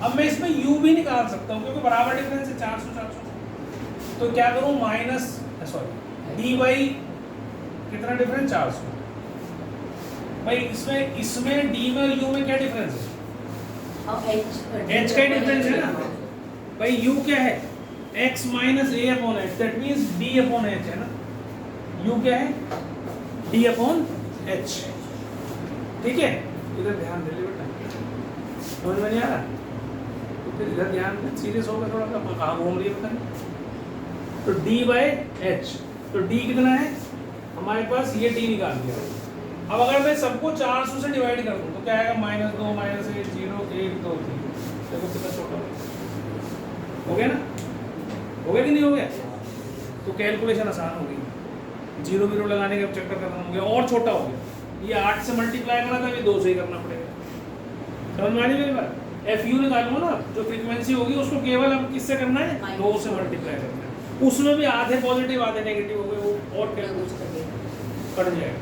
अब मैं इसमें u भी निकाल सकता हूँ क्योंकि बराबर डिफरेंस है 400 400। तो क्या करूँ, डी बाई कितना डिफरेंस 400, भाई इसमें डी में और यू में क्या डिफरेंस है? एच का डिफरेंस है ना भाई। यू क्या है? x minus A upon H, that means D upon H है ना। यू क्या है? D upon H. ठीक है, इधर ध्यान दे ले बेटा, समझ में नहीं आ रहा तो फिर इधर ध्यान दे, सीरियस होगा थोड़ा सा, कहाँ घूम रही है पता नहीं। तो डी बाई एच, तो डी कितना है हमारे पास? ये डी निकाल दिया। अब अगर मैं सबको 400 से डिवाइड कर दूं तो क्या आएगा? -2 -1 0 1 2 3। देखो कितना छोटा हो गया ना, हो गया कि नहीं हो गया? तो कैलकुलेशन आसान हो गई, जीरो बीरो लगाने का चक्कर खत्म हो गया, और छोटा हो गया। ये 8 से मल्टीप्लाई करना था, अभी 2 से ही करना पड़ेगा। समझ में आ रही मेरी बात? एफ यू निकालूंगा ना, जो फ्रीक्वेंसी होगी उसको केवल अब किससे करना है? 2 से मल्टीप्लाई करना है। उसमें भी आधे पॉजिटिव आधे नेगेटिव हो गए, वो और कैलकुलेशन कट जाएगा।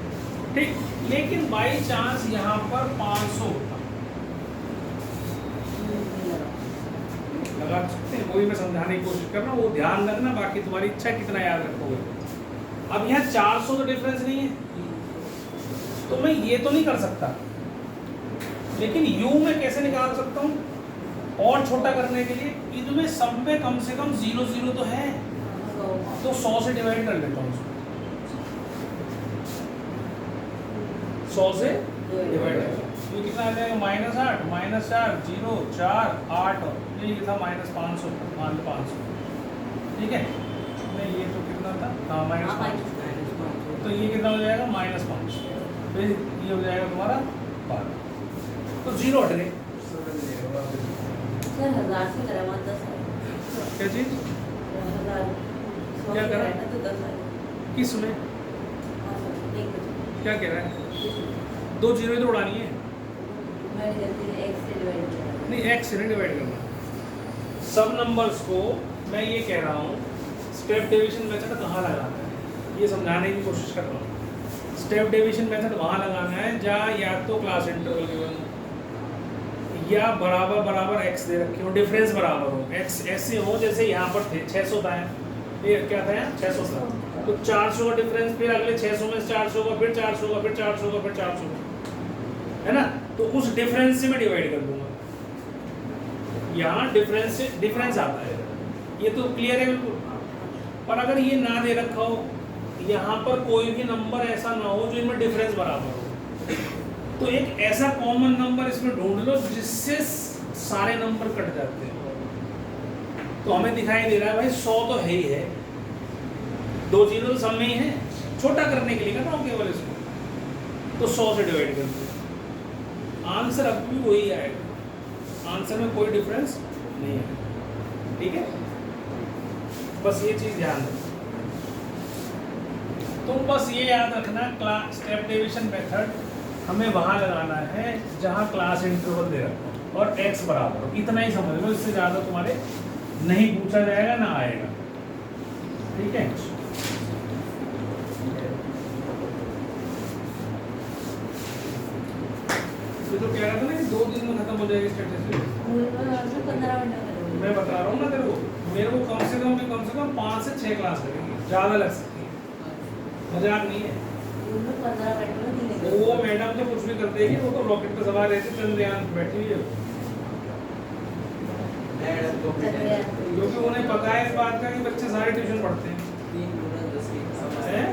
ठीक, लेकिन बाई चांस यहाँ पर 500 लगा सकते हैं, वही मैं समझाने की कोशिश कर रहा हूँ, वो ध्यान रखना, बाकी तुम्हारी इच्छा कितना याद रखोगे। अब यहाँ 400 तो डिफरेंस नहीं है, तो मैं ये तो नहीं कर सकता, लेकिन u में कैसे निकाल सकता हूँ और छोटा करने के लिए? इनमें सब में कम से कम 0 0 तो है, तो 100 से डिवाइड कर लेता हूँ, 100 से डिवाइड कर, तो कितना आ जाएगा? -8 -4 0 4 8, ये था -500, मान लो 500। ठीक है, नहीं ये तो कितना था? हाँ -500, तो ये कितना हो जाएगा? -500, फिर ये हो जाएगा तुम्हारा 12, तो 0 हट गए। सर 1000 से करा मत 10 क्या चीज? 1000 क्या करा? तो 10 है। किस में? हाँ सर, एक क्या कह रहा है? 2 जीरो तो उड़ानी है, मैंने गलती से x से डिवाइड किया। नहीं x से नहीं डिवाइड करना। सब नंबर्स को मैं ये कह रहा हूँ, स्टेप डिवीजन मेथड कहाँ लगाना है ये समझाने की कोशिश कर रहा हूँ। स्टेप डिवीजन मेथड वहाँ लगाना है जहाँ या तो क्लास इंटरवल गिवन हो या बराबर बराबर x दे रखे हो, डिफरेंस बराबर हो, x ऐसे हो जैसे यहाँ पर थे 600 था, ये क्या था यहाँ 600 था, तो 400 का डिफरेंस, फिर अगले 600 में 400 का, फिर 400 का, फिर 400 का, फिर 400 का, है ना। तो उस डिफरेंस से मैं डिवाइड कर दूंगा, यहाँ डिफरेंस आता है, ये तो क्लियर है बिल्कुल। पर अगर ये ना दे रखा हो, यहाँ पर कोई भी नंबर ऐसा ना हो जो इनमें डिफरेंस बराबर हो, तो एक ऐसा कॉमन नंबर इसमें ढूंढ लो जिससे सारे नंबर कट जाते हैं। तो हमें दिखाई दे रहा है भाई 100 तो है ही है, 2 जीरो तो सब में ही है, छोटा करने के लिए कर रहा हूँ केवल इसको, तो 100 से डिवाइड कर दो, आंसर अब भी वही आएगा, आंसर में कोई डिफरेंस नहीं है। ठीक है, बस ये चीज़ ध्यान रखो। तो बस ये याद रखना, क्लास स्टेप डिवीजन मेथड हमें वहाँ लगाना है जहाँ क्लास इंटरवल दे रखो और x बराबर हो, इतना ही समझ लो, इससे ज़्यादा तुम्हारे नहीं पूछा जाएगा ना आएगा। ठीक है, तो जो कह रहा था ना कि 2 दिन में खत्म हो जाएगी स्टैटिस्टिक्स, 15 मिनट मैं बता रहा हूँ ना तेरे को, मेरे को कम से कम 5 से 6 क्लास लगेगी, ज़्यादा लग सकती है, मजाक नहीं है। 15 मिनट में वो मैडम तो कुछ भी कर देगी, वो तो रॉकेट पे सवार रहती, चंद्रयान पे बैठी हुई है, क्योंकि उन्हें पता है इस बात का कि बच्चे सारे ट्यूशन पढ़ते हैं। 3 गुना 10 की घात हैं?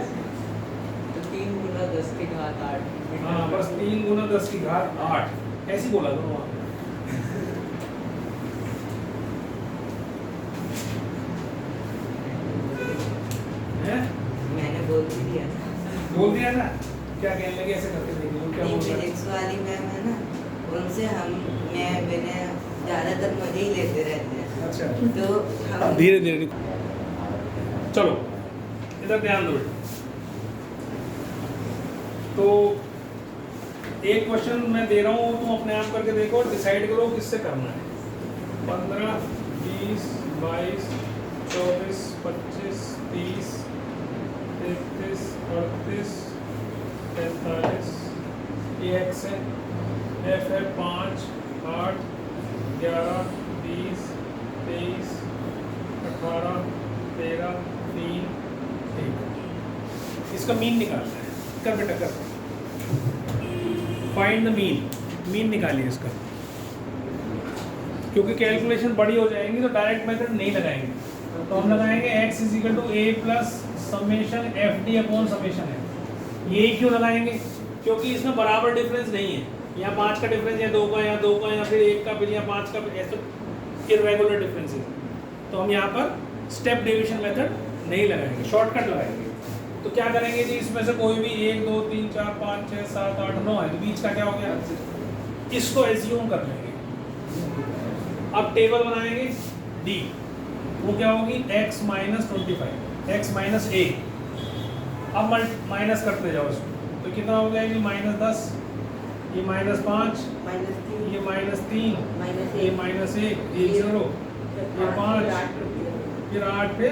3 गुना 10 की घात 8। हाँ बस 3 गुना 10 की घात 8 ऐसी बोला करो वहाँ। हैं? मैंने बोल भी दिया था। बोल दिया ना, क्या कहने लगे ऐसे करके देखिए वो क्या बोल रहा है। फिजिक्स वाली मैम है ना, उनसे मैंने ज़्यादातर मजे ही लेते रहते हैं, अच्छा, तो हम धीरे धीरे चलो इधर ध्यान दो। तो एक क्वेश्चन मैं दे रहा हूँ, तुम अपने आप करके देखो और डिसाइड करो किससे करना है। 15 20 22 24 25 30 33 38 43 ये x है, f है 5 8 11 20 23 18 13 3 1। इसका मीन निकालना है, कर बेटा कर। फाइंड द मीन निकालिए इसका, क्योंकि कैलकुलेशन बड़ी हो जाएंगी तो डायरेक्ट मेथड नहीं लगाएंगे, तो हम लगाएंगे x is equal to a plus summation F D upon summation f. ये क्यों लगाएंगे? क्योंकि इसमें बराबर डिफरेंस नहीं है, यहाँ 5 का डिफरेंस या 2 का या 2 का या फिर 1 का फिर यहाँ 5 का, ऐसे इरेगुलर डिफरेंसेस, तो हम यहाँ पर स्टेप डिवीजन मेथड नहीं लगाएंगे, शॉर्टकट लगाएंगे। तो क्या करेंगे जी, इसमें से कोई भी 1 2 3 4 5 6 7 8 9 है, तो बीच का क्या हो गया, इसको एज्यूम कर लेंगे। अब टेबल बनाएंगे डी, वो क्या होगी x माइनस 25 x माइनस ए। अब माइनस करते जाओ इसको, तो कितना हो जाएगी -10, ये -5, ये -3, ये -1, ये 0, ये 5, फिर 8, फिर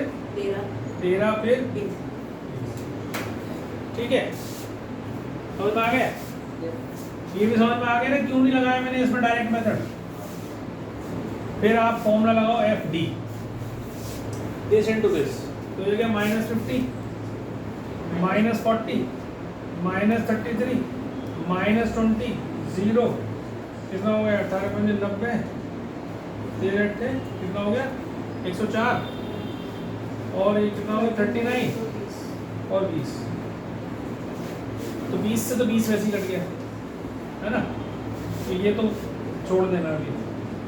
13, फिर ठीक है। समझ में आ गया? ये भी समझ में आ गया ना क्यों नहीं लगाया मैंने इसमें डायरेक्ट मेथड। फिर आप फॉर्मूला लगाओ F D, this into this, तो ये क्या -50, -40, -33, -20, 0, कितना हो गया 18 × 90, 13 कितना हो गया 104, और ये कितना हो गया 39 और 20, तो 20 से तो 20 वैसे ही कट गया है ना, तो ये तो छोड़ देना अभी,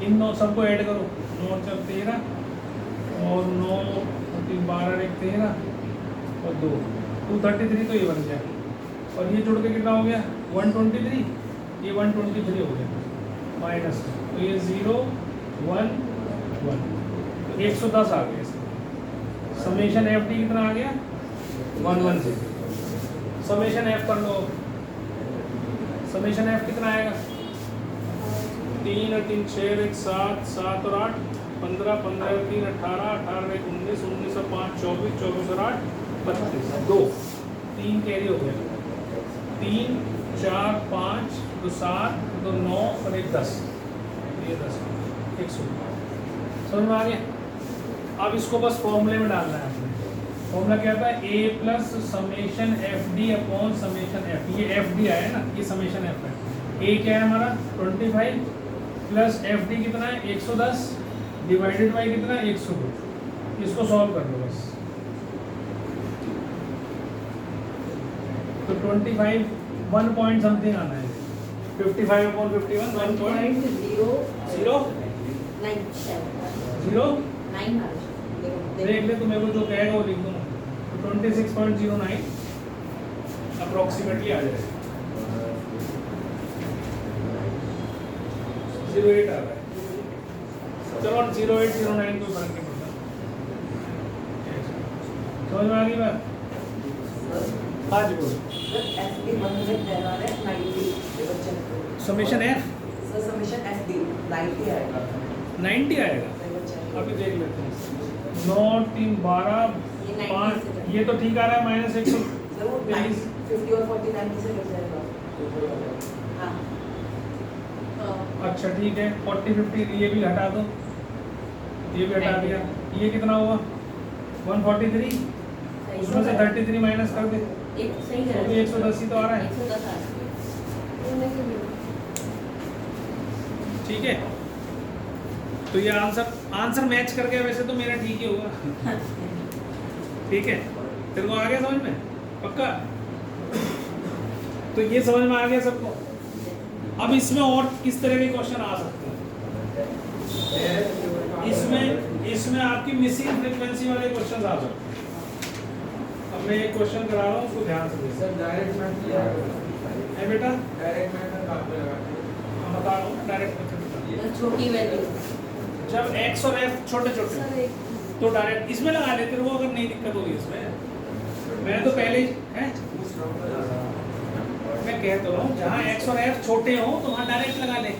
इन 9 सबको ऐड करो, 9 × 13 और 9 3 12 1 13 और 2 233, तो ये बन गया, और ये जुड़ के कितना हो गया 123, ये 123 हो गया माइनस, तो ये 0 1 1, तो 110 आ गया इसमें। समेशन एफ डी कितना आ गया 110, समेशन एफ कर लो, समेशन एफ कितना आएगा 3 और 3 6 1 7 7 और 8 15 15 और 3 18 18 1 19 19 और 5 24 24 और 8 32, 2 3 कैरी हो गया, 3 4 5 2 7 2 9 और 1 10, ये 10 100। समझ में आ गया? अब इसको बस फॉर्मूले में डालना है आपने। फॉर्मूला क्या था, a plus summation F D upon summation f, ये एफ डी आया ना, ये समेशन एफ है। a क्या है हमारा 25 प्लस एफ डी कितना है 110 डिवाइडेड बाई कितना 102, इसको सॉल्व कर लो बस। तो 25 1 पॉइंट समथिंग आना है, 55 अपॉन 51 1 पॉइंट 0 0 देख ले, तो मेरे को जो कहेगा वो लिख दूँगा, तो 26.09 अप्रोक्सीमेटली आ जाएगा, 08 आ रहा है। चलो 08 09 कोई फर्क नहीं पड़ता। समझ में आ गई बात? हाँ जी बोलो। समेशन एफ 90 आएगा, अभी देख लेते हैं। 9 3 12 5, ये तो ठीक आ रहा है -123, 50 और 49 से लग जाएगा। हाँ अच्छा ठीक है 40 50 ये भी हटा दो, ये भी हटा दिया, ये कितना हुआ 143, उसमें से 33 माइनस कर दे, एक सही तो भी 110 ही तो आ रहा है। 110 आ रहा है। ठीक है, तो ये आंसर मैच करके वैसे तो मेरा ठीक ही होगा। ठीक है, तेरे को आ गया समझ में पक्का? तो ये समझ में आ गया सबको। अब इसमें और किस तरह के क्वेश्चन आ सकते हैं? इसमें आपकी मिसिंग फ्रीक्वेंसी वाले क्वेश्चन आ सकते हैं। अब मैं एक क्वेश्चन करा रहा हूँ, उसको ध्यान से देखिए। सर डायरेक्ट मेथड है बेटा, डायरेक्ट मेथड आप लगाते मैं बता रहा हूँ डायरेक्ट मेथड। छोटी वैल्यू जब x और f छोटे छोटे तो डायरेक्ट इसमें लगा लेते हो, अगर नहीं दिक्कत होगी इसमें। मैं तो पहले ही है, मैं कह तो रहा हूँ जहाँ x और f छोटे हो तो वहाँ डायरेक्ट लगा ले,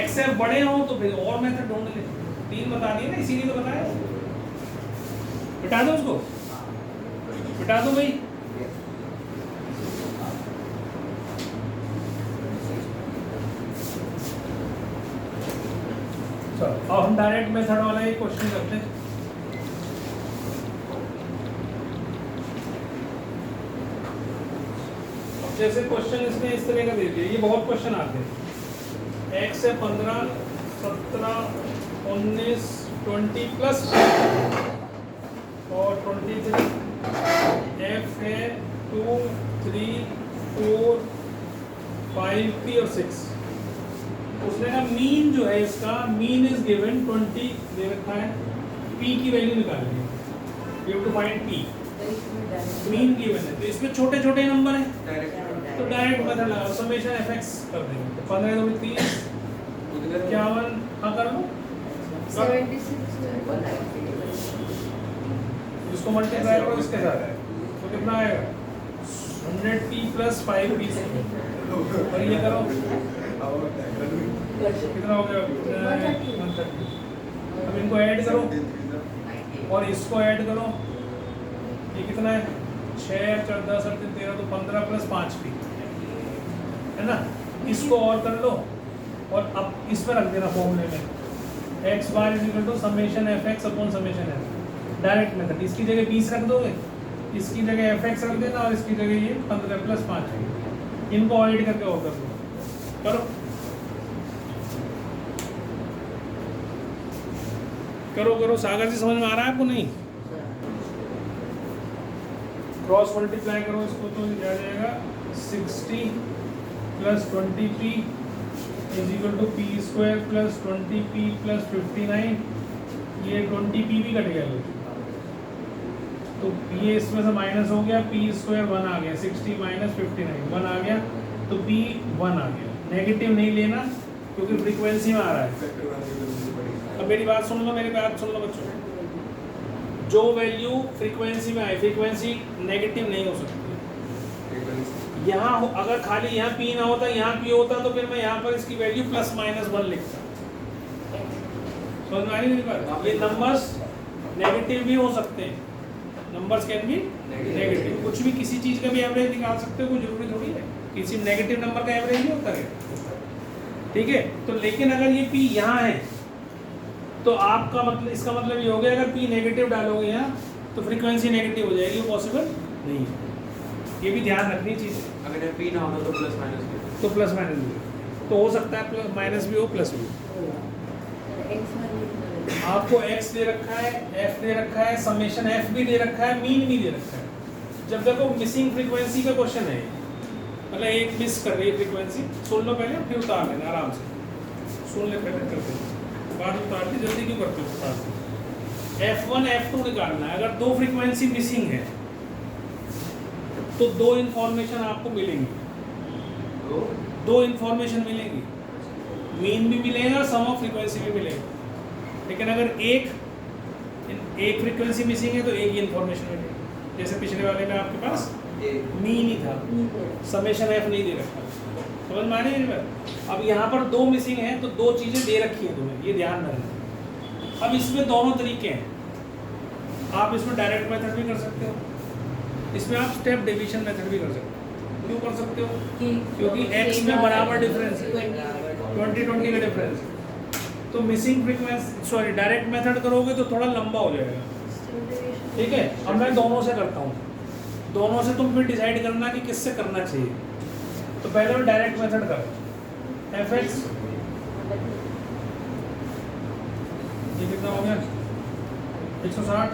x f बड़े हो तो फिर और मेथड ढूंढ ले। 3 बता दिए ना, इसीलिए तो बताया। बिठा दो उसको, बिठा दो भाई। चलो अब हम डायरेक्ट मेथड वाला ही क्वेश्चन करते हैं। जैसे क्वेश्चन इसने इस तरह का दे दिया, ये बहुत क्वेश्चन आते हैं। x है 15, 17, 19, 20 प्लस और 23, f है 2, 3, 4, 5, p और 6। उसने कहा मीन जो है इसका, मीन इज गिवन 20 दे रखा है, p की वैल्यू निकालनी है, you have to find p, mean given है। तो इसमें छोटे छोटे नंबर हैं तो डायरेक्ट मेथड लगाओ, समेशन fx कर देंगे। 15 2 30 51, हाँ कर लो, 76 इसको मल्टीप्लाई करो इसके साथ तो कितना आएगा 100p प्लस 5p और ये करो कितना हो गया 130। अब इनको ऐड करो और इसको ऐड करो, ये कितना है 6 14 18 13 तो 15 प्लस 5p है ना। इसको और कर लो और अब इसमें रख देना फॉर्मूले में x bar is equal to summation fx upon summation f, direct method. इसकी जगह 20 रख दोगे, इसकी जगह fx रख देना और इसकी जगह ये 15 प्लस 5, इनको ऐड करके और कर दो, करो करो करो। सागर जी समझ में आ रहा है आपको? नहीं, क्रॉस मल्टीप्लाई करो इसको तो क्या जाएगा 60 plus 20p is equal to P square plus 20p plus 59, ये 20p भी कट गया तो ये इसमें से माइनस हो गया, पी स्क्वायर 1 आ गया, 60 माइनस 59 1 आ गया तो p 1 आ गया। नेगेटिव नहीं लेना क्योंकि फ्रीक्वेंसी में आ रहा है। अब मेरी बात सुन लो, मेरी बात सुन लो बच्चों, जो वैल्यू फ्रीक्वेंसी में आए, फ्रीक्वेंसी नेगेटिव नहीं हो सकती। यहाँ अगर खाली यहाँ p ना होता, यहाँ p होता तो फिर मैं यहाँ पर इसकी वैल्यू प्लस माइनस 1 लिखता। समझ में आ रही मेरी बात? ये नंबर्स नेगेटिव भी हो सकते हैं, नंबर्स कैन बी नेगेटिव। कुछ भी किसी चीज़ का भी एवरेज निकाल सकते हो, कोई जरूरी थोड़ी है किसी नेगेटिव नंबर का एवरेज नहीं होता है, ठीक है। तो लेकिन अगर ये p यहाँ है तो आपका मतलब, इसका मतलब ये हो गया अगर p नेगेटिव डालोगे यहाँ तो फ्रीक्वेंसी नेगेटिव हो जाएगी, वो पॉसिबल नहीं है। ये भी ध्यान रखनी चीज़ है। अगर p ना होना तो प्लस माइनस तो प्लस माइनस भी तो हो सकता है, प्लस माइनस भी हो प्लस भी। आपको x दे रखा है, f दे रखा है, समेशन f भी दे रखा है, मीन भी दे रखा है। जब देखो मिसिंग फ्रीक्वेंसी का क्वेश्चन है, मतलब एक मिस कर रही है फ्रीक्वेंसी, सुन लो पहले फिर उतार लेना आराम से, सुन ले पहले करते बाद उतार ली, जल्दी क्यों करते हो उतार ली। f1 f2 निकालना है। अगर दो फ्रीक्वेंसी मिसिंग है तो दो इंफॉर्मेशन आपको मिलेंगी, दो इंफॉर्मेशन मिलेंगी, मीन भी मिलेगा, सम ऑफ फ्रीक्वेंसी भी मिलेगा। लेकिन अगर एक फ्रीक्वेंसी मिसिंग है तो एक ही इंफॉर्मेशन मिलेगी। जैसे पिछले वाले में आपके पास मीन ही था, समेशन एफ नहीं दे रखा, समझ में आ रही है बात? अब यहाँ पर दो मिसिंग है तो दो चीज़ें दे रखी है तुम्हें, ये ध्यान रखना। अब इसमें दोनों तरीके हैं, आप इसमें डायरेक्ट मेथड भी कर सकते हो, इसमें आप स्टेप डिवीजन मेथड भी कर सकते हो। क्यों कर सकते हो? क्योंकि x में बराबर डिफरेंस है, 20-20 का डिफरेंस है। तो missing frequency sorry direct method करोगे तो थोड़ा लंबा हो जाएगा, ठीक है। अब मैं दोनों से करता हूँ, दोनों से तुम फिर डिसाइड करना कि किससे करना चाहिए। तो पहले मैं डायरेक्ट मेथड करो, fx ये कितना हो गया 160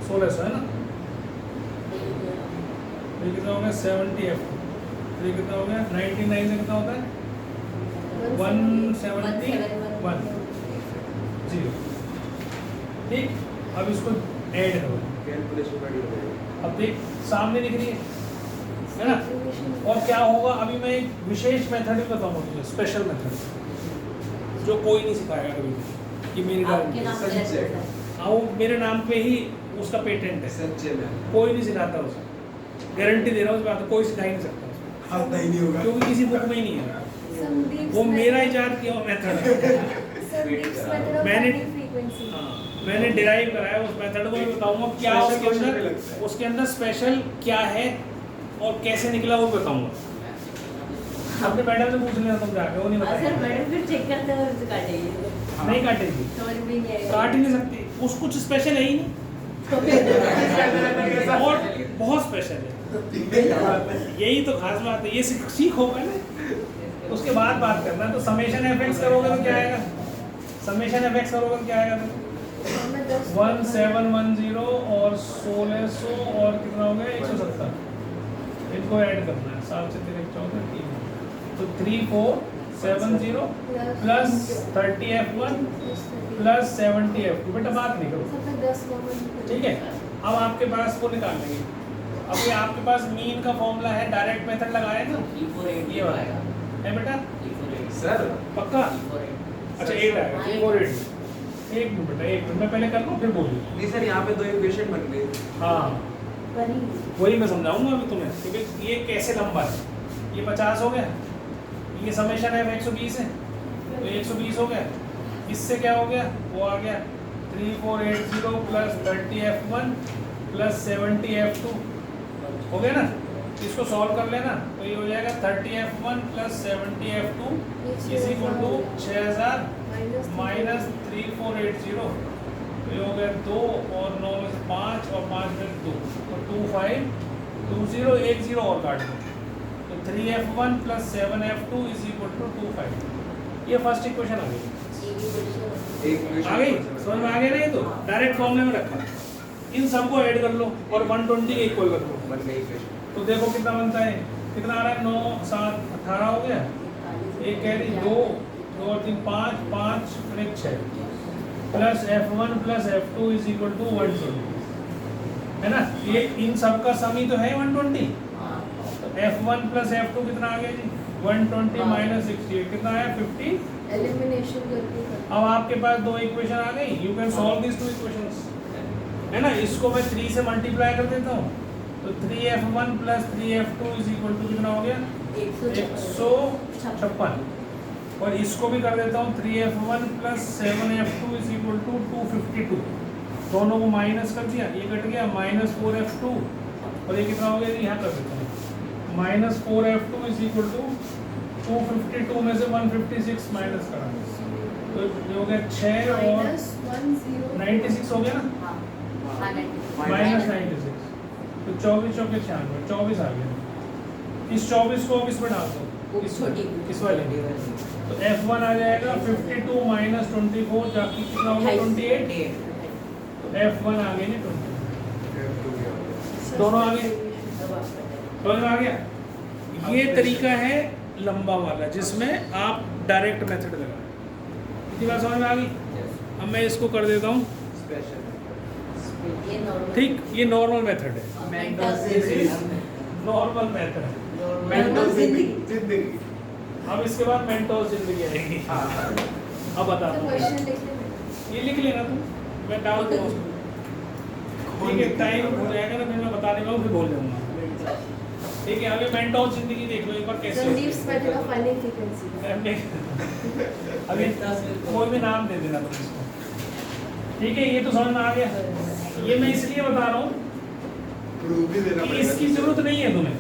1600 है ना, ये कितना हो गया 70f, ये कितना हो गया 99 से कितना होता है 171 0, ठीक। अब इसको ऐड करो, कैलकुलेशन रेडी हो जाएगा। अब देख सामने दिख रही है ना। और क्या होगा, अभी मैं एक विशेष मेथड भी बताऊंगा तुझे, स्पेशल मेथड जो कोई नहीं सिखाएगा कभी भी, ये मेरी आपके नाम पे सच है। ऐसा हाँ वो मेरे नाम पे ही उसका पेटेंट है, सच्चे में कोई नहीं सिखाता उसे, गारंटी दे रहा हूँ उस बात, कोई सिखा ही नहीं सकता उसे, हाथ नहीं होगा क्योंकि किसी बुक में ही नहीं है, संदीप वो मेरा इजाद किया हुआ मेथड है। मैंने डिराइव कराया उस मेथड को, मैं बताऊंगा क्या उसके अंदर स्पेशल क्या है और कैसे निकला वो बताऊंगा। अपने मैडम से पूछ लेना तुम जाके, वो नहीं सर बताएगी, मैडम फिर चेक करते हैं उससे काटेंगे, नहीं काटेगी, समझ भी नहीं आएगा। काट ही नहीं सकती, उस कुछ स्पेशल है ही नहीं तो फिर और बहुत स्पेशल है। यही तो खास बात है, ये सीख होगा ना, उसके बाद बात करना। तो समेशन एफएक्स करोगे तो क्या आएगा, समेशन एफएक्स करोगे तो क्या आएगा, 1710 और 1600 और कितना हो गया 170, इनको ऐड करना है, 7 से 3 14 3, तो 3470 प्लस 30F1 प्लस 70F2। बेटा बात नहीं करो, ठीक है। अब आपके पास वो निकाल लेंगे। अब ये आपके पास मीन का फॉर्मूला है, डायरेक्ट मेथड लगाए ना, E48 ये वाला आएगा है बेटा, E48 सर पक्का। E48 अच्छा 8 आएगा, 480। एक मिनट बेटा, एक मिनट मैं पहले कर लूँ फिर बोलिए। नहीं सर, यहाँ पे 2 इक्वेशन बन गए। हाँ वही मैं समझाऊंगा अभी तुम्हें, क्योंकि ये कैसे लंबा है। ये 50 हो गया, ये समेशन है 120 है, तो 120 हो गया। इससे क्या हो गया, वो आ गया 3480 प्लस 30F1 प्लस 70F2 हो गया ना। इसको सॉल्व कर लेना तो ये हो जाएगा 30F1 plus 70F2 is equal to 6000 minus 3480, तो ये हो गया 2 और 9 में से 5 और 5 में 2, तो 2520 और काट दो, तो 3F1 plus 7F2 is equal to 25। ये फर्स्ट इक्वेशन आ गई, आ गई समझ में, आ गया ना। ये तो डायरेक्ट फॉर्मूले में रखा, इन सबको ऐड कर लो और 120 के इक्वल कर लो, बन गई इक्वेशन। तो देखो कितना बनता है, कितना आ रहा है 9 7 18 हो गया, एक कैरी 2 2 और 3 5 5 और 6 plus F1 plus F2 is equal to 120, है ना। ये इन सब का सम ही तो है 120, तो F1 प्लस F2 कितना आ गया जी 120 माइनस 68 कितना आया 50। एलिमिनेशन करके अब आपके पास दो इक्वेशन आ गई, you can solve this two equations, है ना। इसको मैं 3 से मल्टीप्लाई कर देता हूँ, तो 3F1 plus 3F2 is equal to कितना हो गया 156, और इसको भी कर देता हूँ 3F1 plus 7F2 is equal to 252, दोनों को माइनस कर दिया, ये कट गया माइनस 4F2, और ये कितना हो गया यहाँ कर देता हूँ minus 4F2 is equal to 252 में से 156 माइनस करा, तो ये हो गया 6 और 96 हो गया ना, माइनस 96, तो 24 चौके 96, 24 आ गया। इस 24 को अब इसमें डाल दो, इस वाले में, तो F1 आ जाएगा 52 माइनस 24 जाके कितना होगा 28, तो F1 आ गया नहीं 20, दोनों आ गए, समझ में आ गया। ये तरीका है लंबा वाला जिसमें आप डायरेक्ट मेथड लगाएं, इतनी बात समझ में आ गई। अब मैं इसको कर देता हूँ ठीक, ये नॉर्मल मेथड है, नॉर्मल मेथड है, मेंटल जिंदगी। अब इसके बाद मेंटोस जिंदगी आएगी। अब बता दो, ये लिख लेना तुम, मैं डाल दूँगा उसको, ठीक है। टाइम हो जाएगा ना फिर मैं बता देगा, फिर बोल जाऊँगा, ठीक है। आगे मेंटोस जिंदगी देख लो एक बार कैसे अभी कोई भी नाम दे देना तुम इसको, ठीक है। ये तो समझ में आ गया, ये मैं इसलिए बता रहा हूँ प्रूफ भी देना कि पड़ेगा। इसकी जरूरत नहीं है तुम्हें,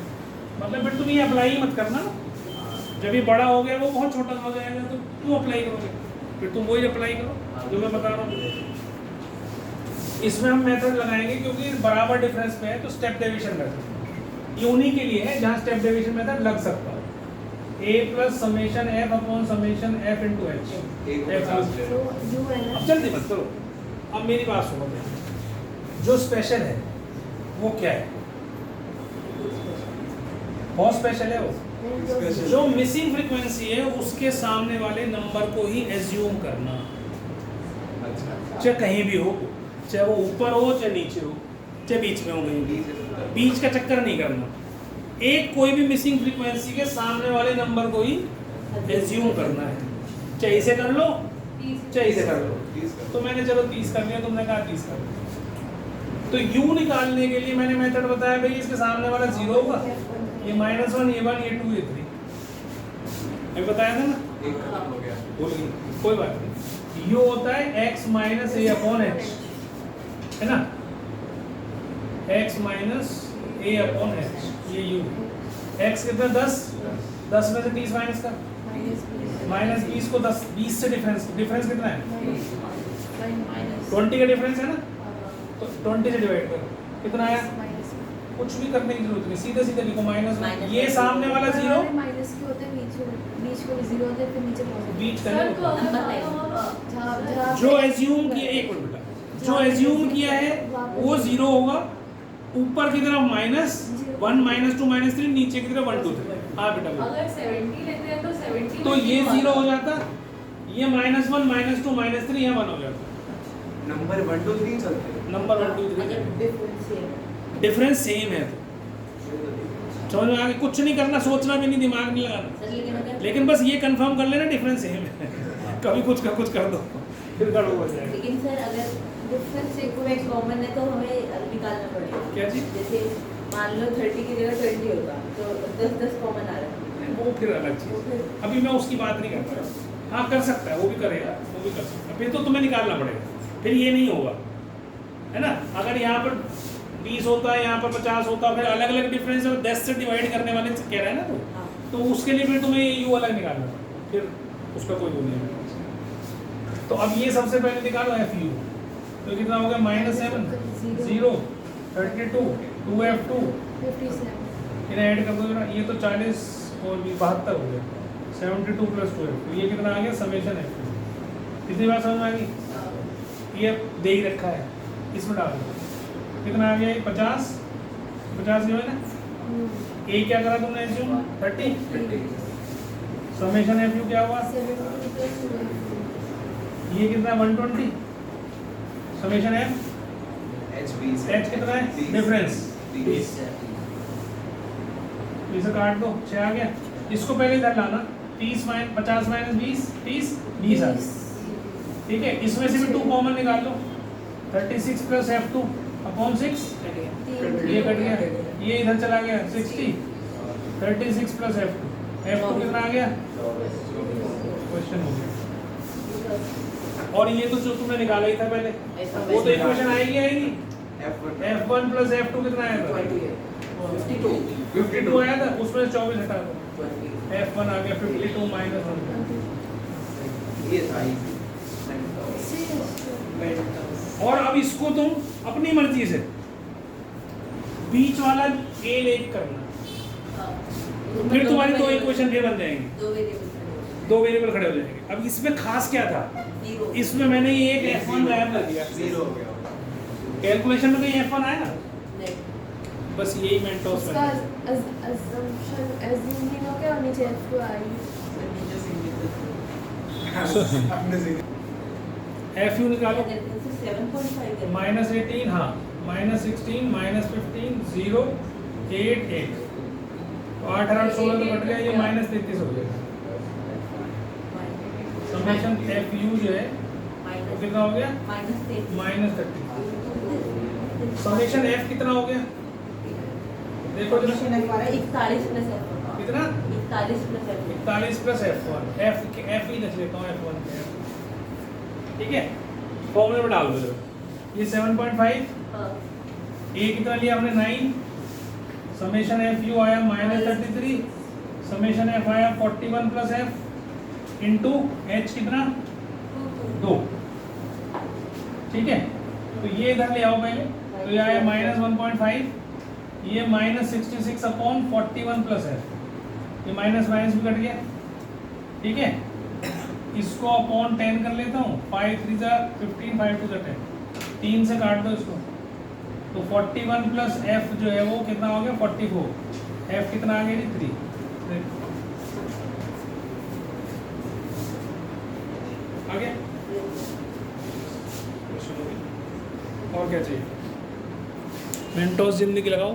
मतलब फिर तुम ये अप्लाई मत करना, जब ये बड़ा हो गया वो बहुत छोटा हो जाएगा तो क्यों अप्लाई करोगे, फिर तुम वही अप्लाई करो जो मैं बता रहा हूँ। इसमें हम मेथड लगाएंगे क्योंकि बराबर डिफरेंस पे है, तो स्टेप डेविएशन मेथड ये उन्हीं के लिए है जहाँ स्टेप डेविएशन मेथड लग सकता है। A plus summation F upon summation F into H। अब जल्दी मत करो, अब मेरी बात सुनो, जो स्पेशल है वो क्या है, बहुत स्पेशल है वो, जो मिसिंग फ्रीक्वेंसी है उसके सामने वाले नंबर को ही एज्यूम करना, चाहे कहीं भी हो, चाहे वो ऊपर हो चाहे नीचे हो चाहे बीच में हो, कहीं बीच का चक्कर नहीं करना, एक कोई भी मिसिंग फ्रीक्वेंसी के सामने वाले नंबर को ही एज्यूम करना है, चाहे इसे कर लो चाहे इसे कर लो। तो मैंने चलो 30 कर लिया, तुमने कहा 30 कर लिया, तो यू निकालने के लिए मैंने मेथड बताया भाई इसके सामने वाला 0 होगा, ये -1 ये 1 ये 2 ये 3 मैं बताया था ना, भूल गई कोई बात नहीं। यू होता है x minus a upon h, है ना, x minus a upon h, ये u, x कितना 10 में से 30 माइनस का माइनस 20 को 20 से डिफरेंस कितना है 20 का डिफरेंस है ना, तो 20 से डिवाइड करो कितना आया कुछ भी करने की जरूरत नहीं, सीधे सीधे लिखो -1। Minus ये one। सामने वाला जीरो, माइनस के होते हैं, बीच में जीरो होते हैं, फिर नीचे पॉजिटिव। बीच का सर नहीं को होता। अगर बताइए। जहाँ जो एज्यूम किया, एक मिनट बेटा, जो एज्यूम किया है वो जीरो होगा, ऊपर की तरफ -1 -2 -3, नीचे की तरफ 1 2 3। हाँ बेटा बोलो। अगर 70 लेते हैं तो 70 तो ये जीरो हो जाता, ये -1 -2 -3 यहाँ 1 हो जाता। नंबर 1 2 3 चलते हैं। नंबर 1 2 3 डिफरेंस है। डिफरेंस सेम है, तो समझ में आ गया? कुछ नहीं करना, सोचना भी नहीं, दिमाग नहीं लगाना, सर लेकिन अगर लेकिन बस ये कंफर्म कर लेना डिफरेंस सेम है। कभी कुछ का कुछ कर दो, फिर गड़बड़ हो जाएगा। लेकिन सर अगर डिफरेंस एक में कॉमन है तो हमें निकालना पड़ेगा। क्या चीज? जैसे मान लो 30 की जगह 20 होगा तो 10 कॉमन आ रहा है। वो फिर अलग चीज, अभी मैं उसकी बात नहीं कर रहा। हाँ कर सकता है, वो भी करेगा, वो भी कर सकता है, फिर तो तुम्हें निकालना पड़ेगा, फिर ये नहीं होगा, है ना? अगर यहाँ पर 20 होता है, यहाँ पर 50 होता है, फिर अलग अलग डिफरेंस है, 10 से डिवाइड करने वाले से कह रहा है ना तो, हाँ। तो उसके लिए फिर तुम्हें यू अलग निकालना पड़ेगा, फिर उसका कोई वो नहीं है। तो अब ये सबसे पहले निकालो एफ यू, तो कितना हो गया -7 0 32 2f2, 57। फिर ऐड कर दो जरा, ये तो 40 और भी 72 हो गया, 72 + 2f, ये कितना आ गया समेशन है। कितनी बार समझ में आ गई? ये दे ही रखा है, इसमें डाल दो, कितना आ गया ये 50 जो है ना, ए क्या करा तुमने एज्यूम 30, समेशन एफ यू क्या हुआ, 70 + 2f। ये कितना 120, समेशन एफ एच कितना है, डिफरेंस 20, इसे काट दो, 6 आ गया। इसको पहले इधर लाना, 50 - 20 30 20 आ गया, ठीक है? इसमें से भी 2 कॉमन निकाल लो, 36 + f2 अपॉन 6, ये कट गया, ये इधर चला गया 60, 36 + f2 कितना आ गया, क्वेश्चन हो गया। और ये तो जो तुमने निकाला ही था पहले, वो तो इक्वेशन आएगी आएगी, f1 + f2 कितना आया था, 52 आया था, उसमें से 24 हटा दो, f1 आ गया 52 - 1। ये था और अब इसको तुम अपनी मर्जी से बीच वाला ए लेक करना, फिर तुम्हारी 2 इक्वेशन फिर बन जाएंगी, 2 वेरिएबल खड़े हो जाएंगे। अब इसमें खास क्या था, इसमें मैंने ये एक f1 गायब कर दिया, 0 हो गया। कैलकुलेशन में कहीं f1 आया ना, बस यही मेंटोस उसका में assumption assuming हो गया और नीचे f2 आई। अपने से एफ यू निकालो, 7.5 -18 हाँ, -16 -15 0 8 8, तो 8 और 16 तो कट गया, ये -33 हो गया। समेशन एफ यू जो है वो कितना हो गया, -30। समेशन एफ कितना हो गया, देखो जरा, 41 + f कितना 41 + f 41 + f1, f ही लिख लेता हूँ, f1 ठीक है, फॉर्मूले में डाल दो जरा। ये 7.5, ए कितना लिया हमने 9, समेशन एफ यू आया -33, समेशन एफ आया 41 + f इंटू एच कितना 2, ठीक है? तो ये इधर ले आओ पहले, तो ये आया -1.5, ये -66 अपॉन 41 + f, ये माइनस भी कट गया, ठीक है? इसको अपॉन 10 कर लेता हूँ, 5 3 = 15 5 2 = 10, 3 से काट दो इसको, तो 41 + f जो है वो कितना हो गया 44, f कितना आ गया 3, आ गया? और क्या चाहिए, मेंटोस जिंदगी लगाओ।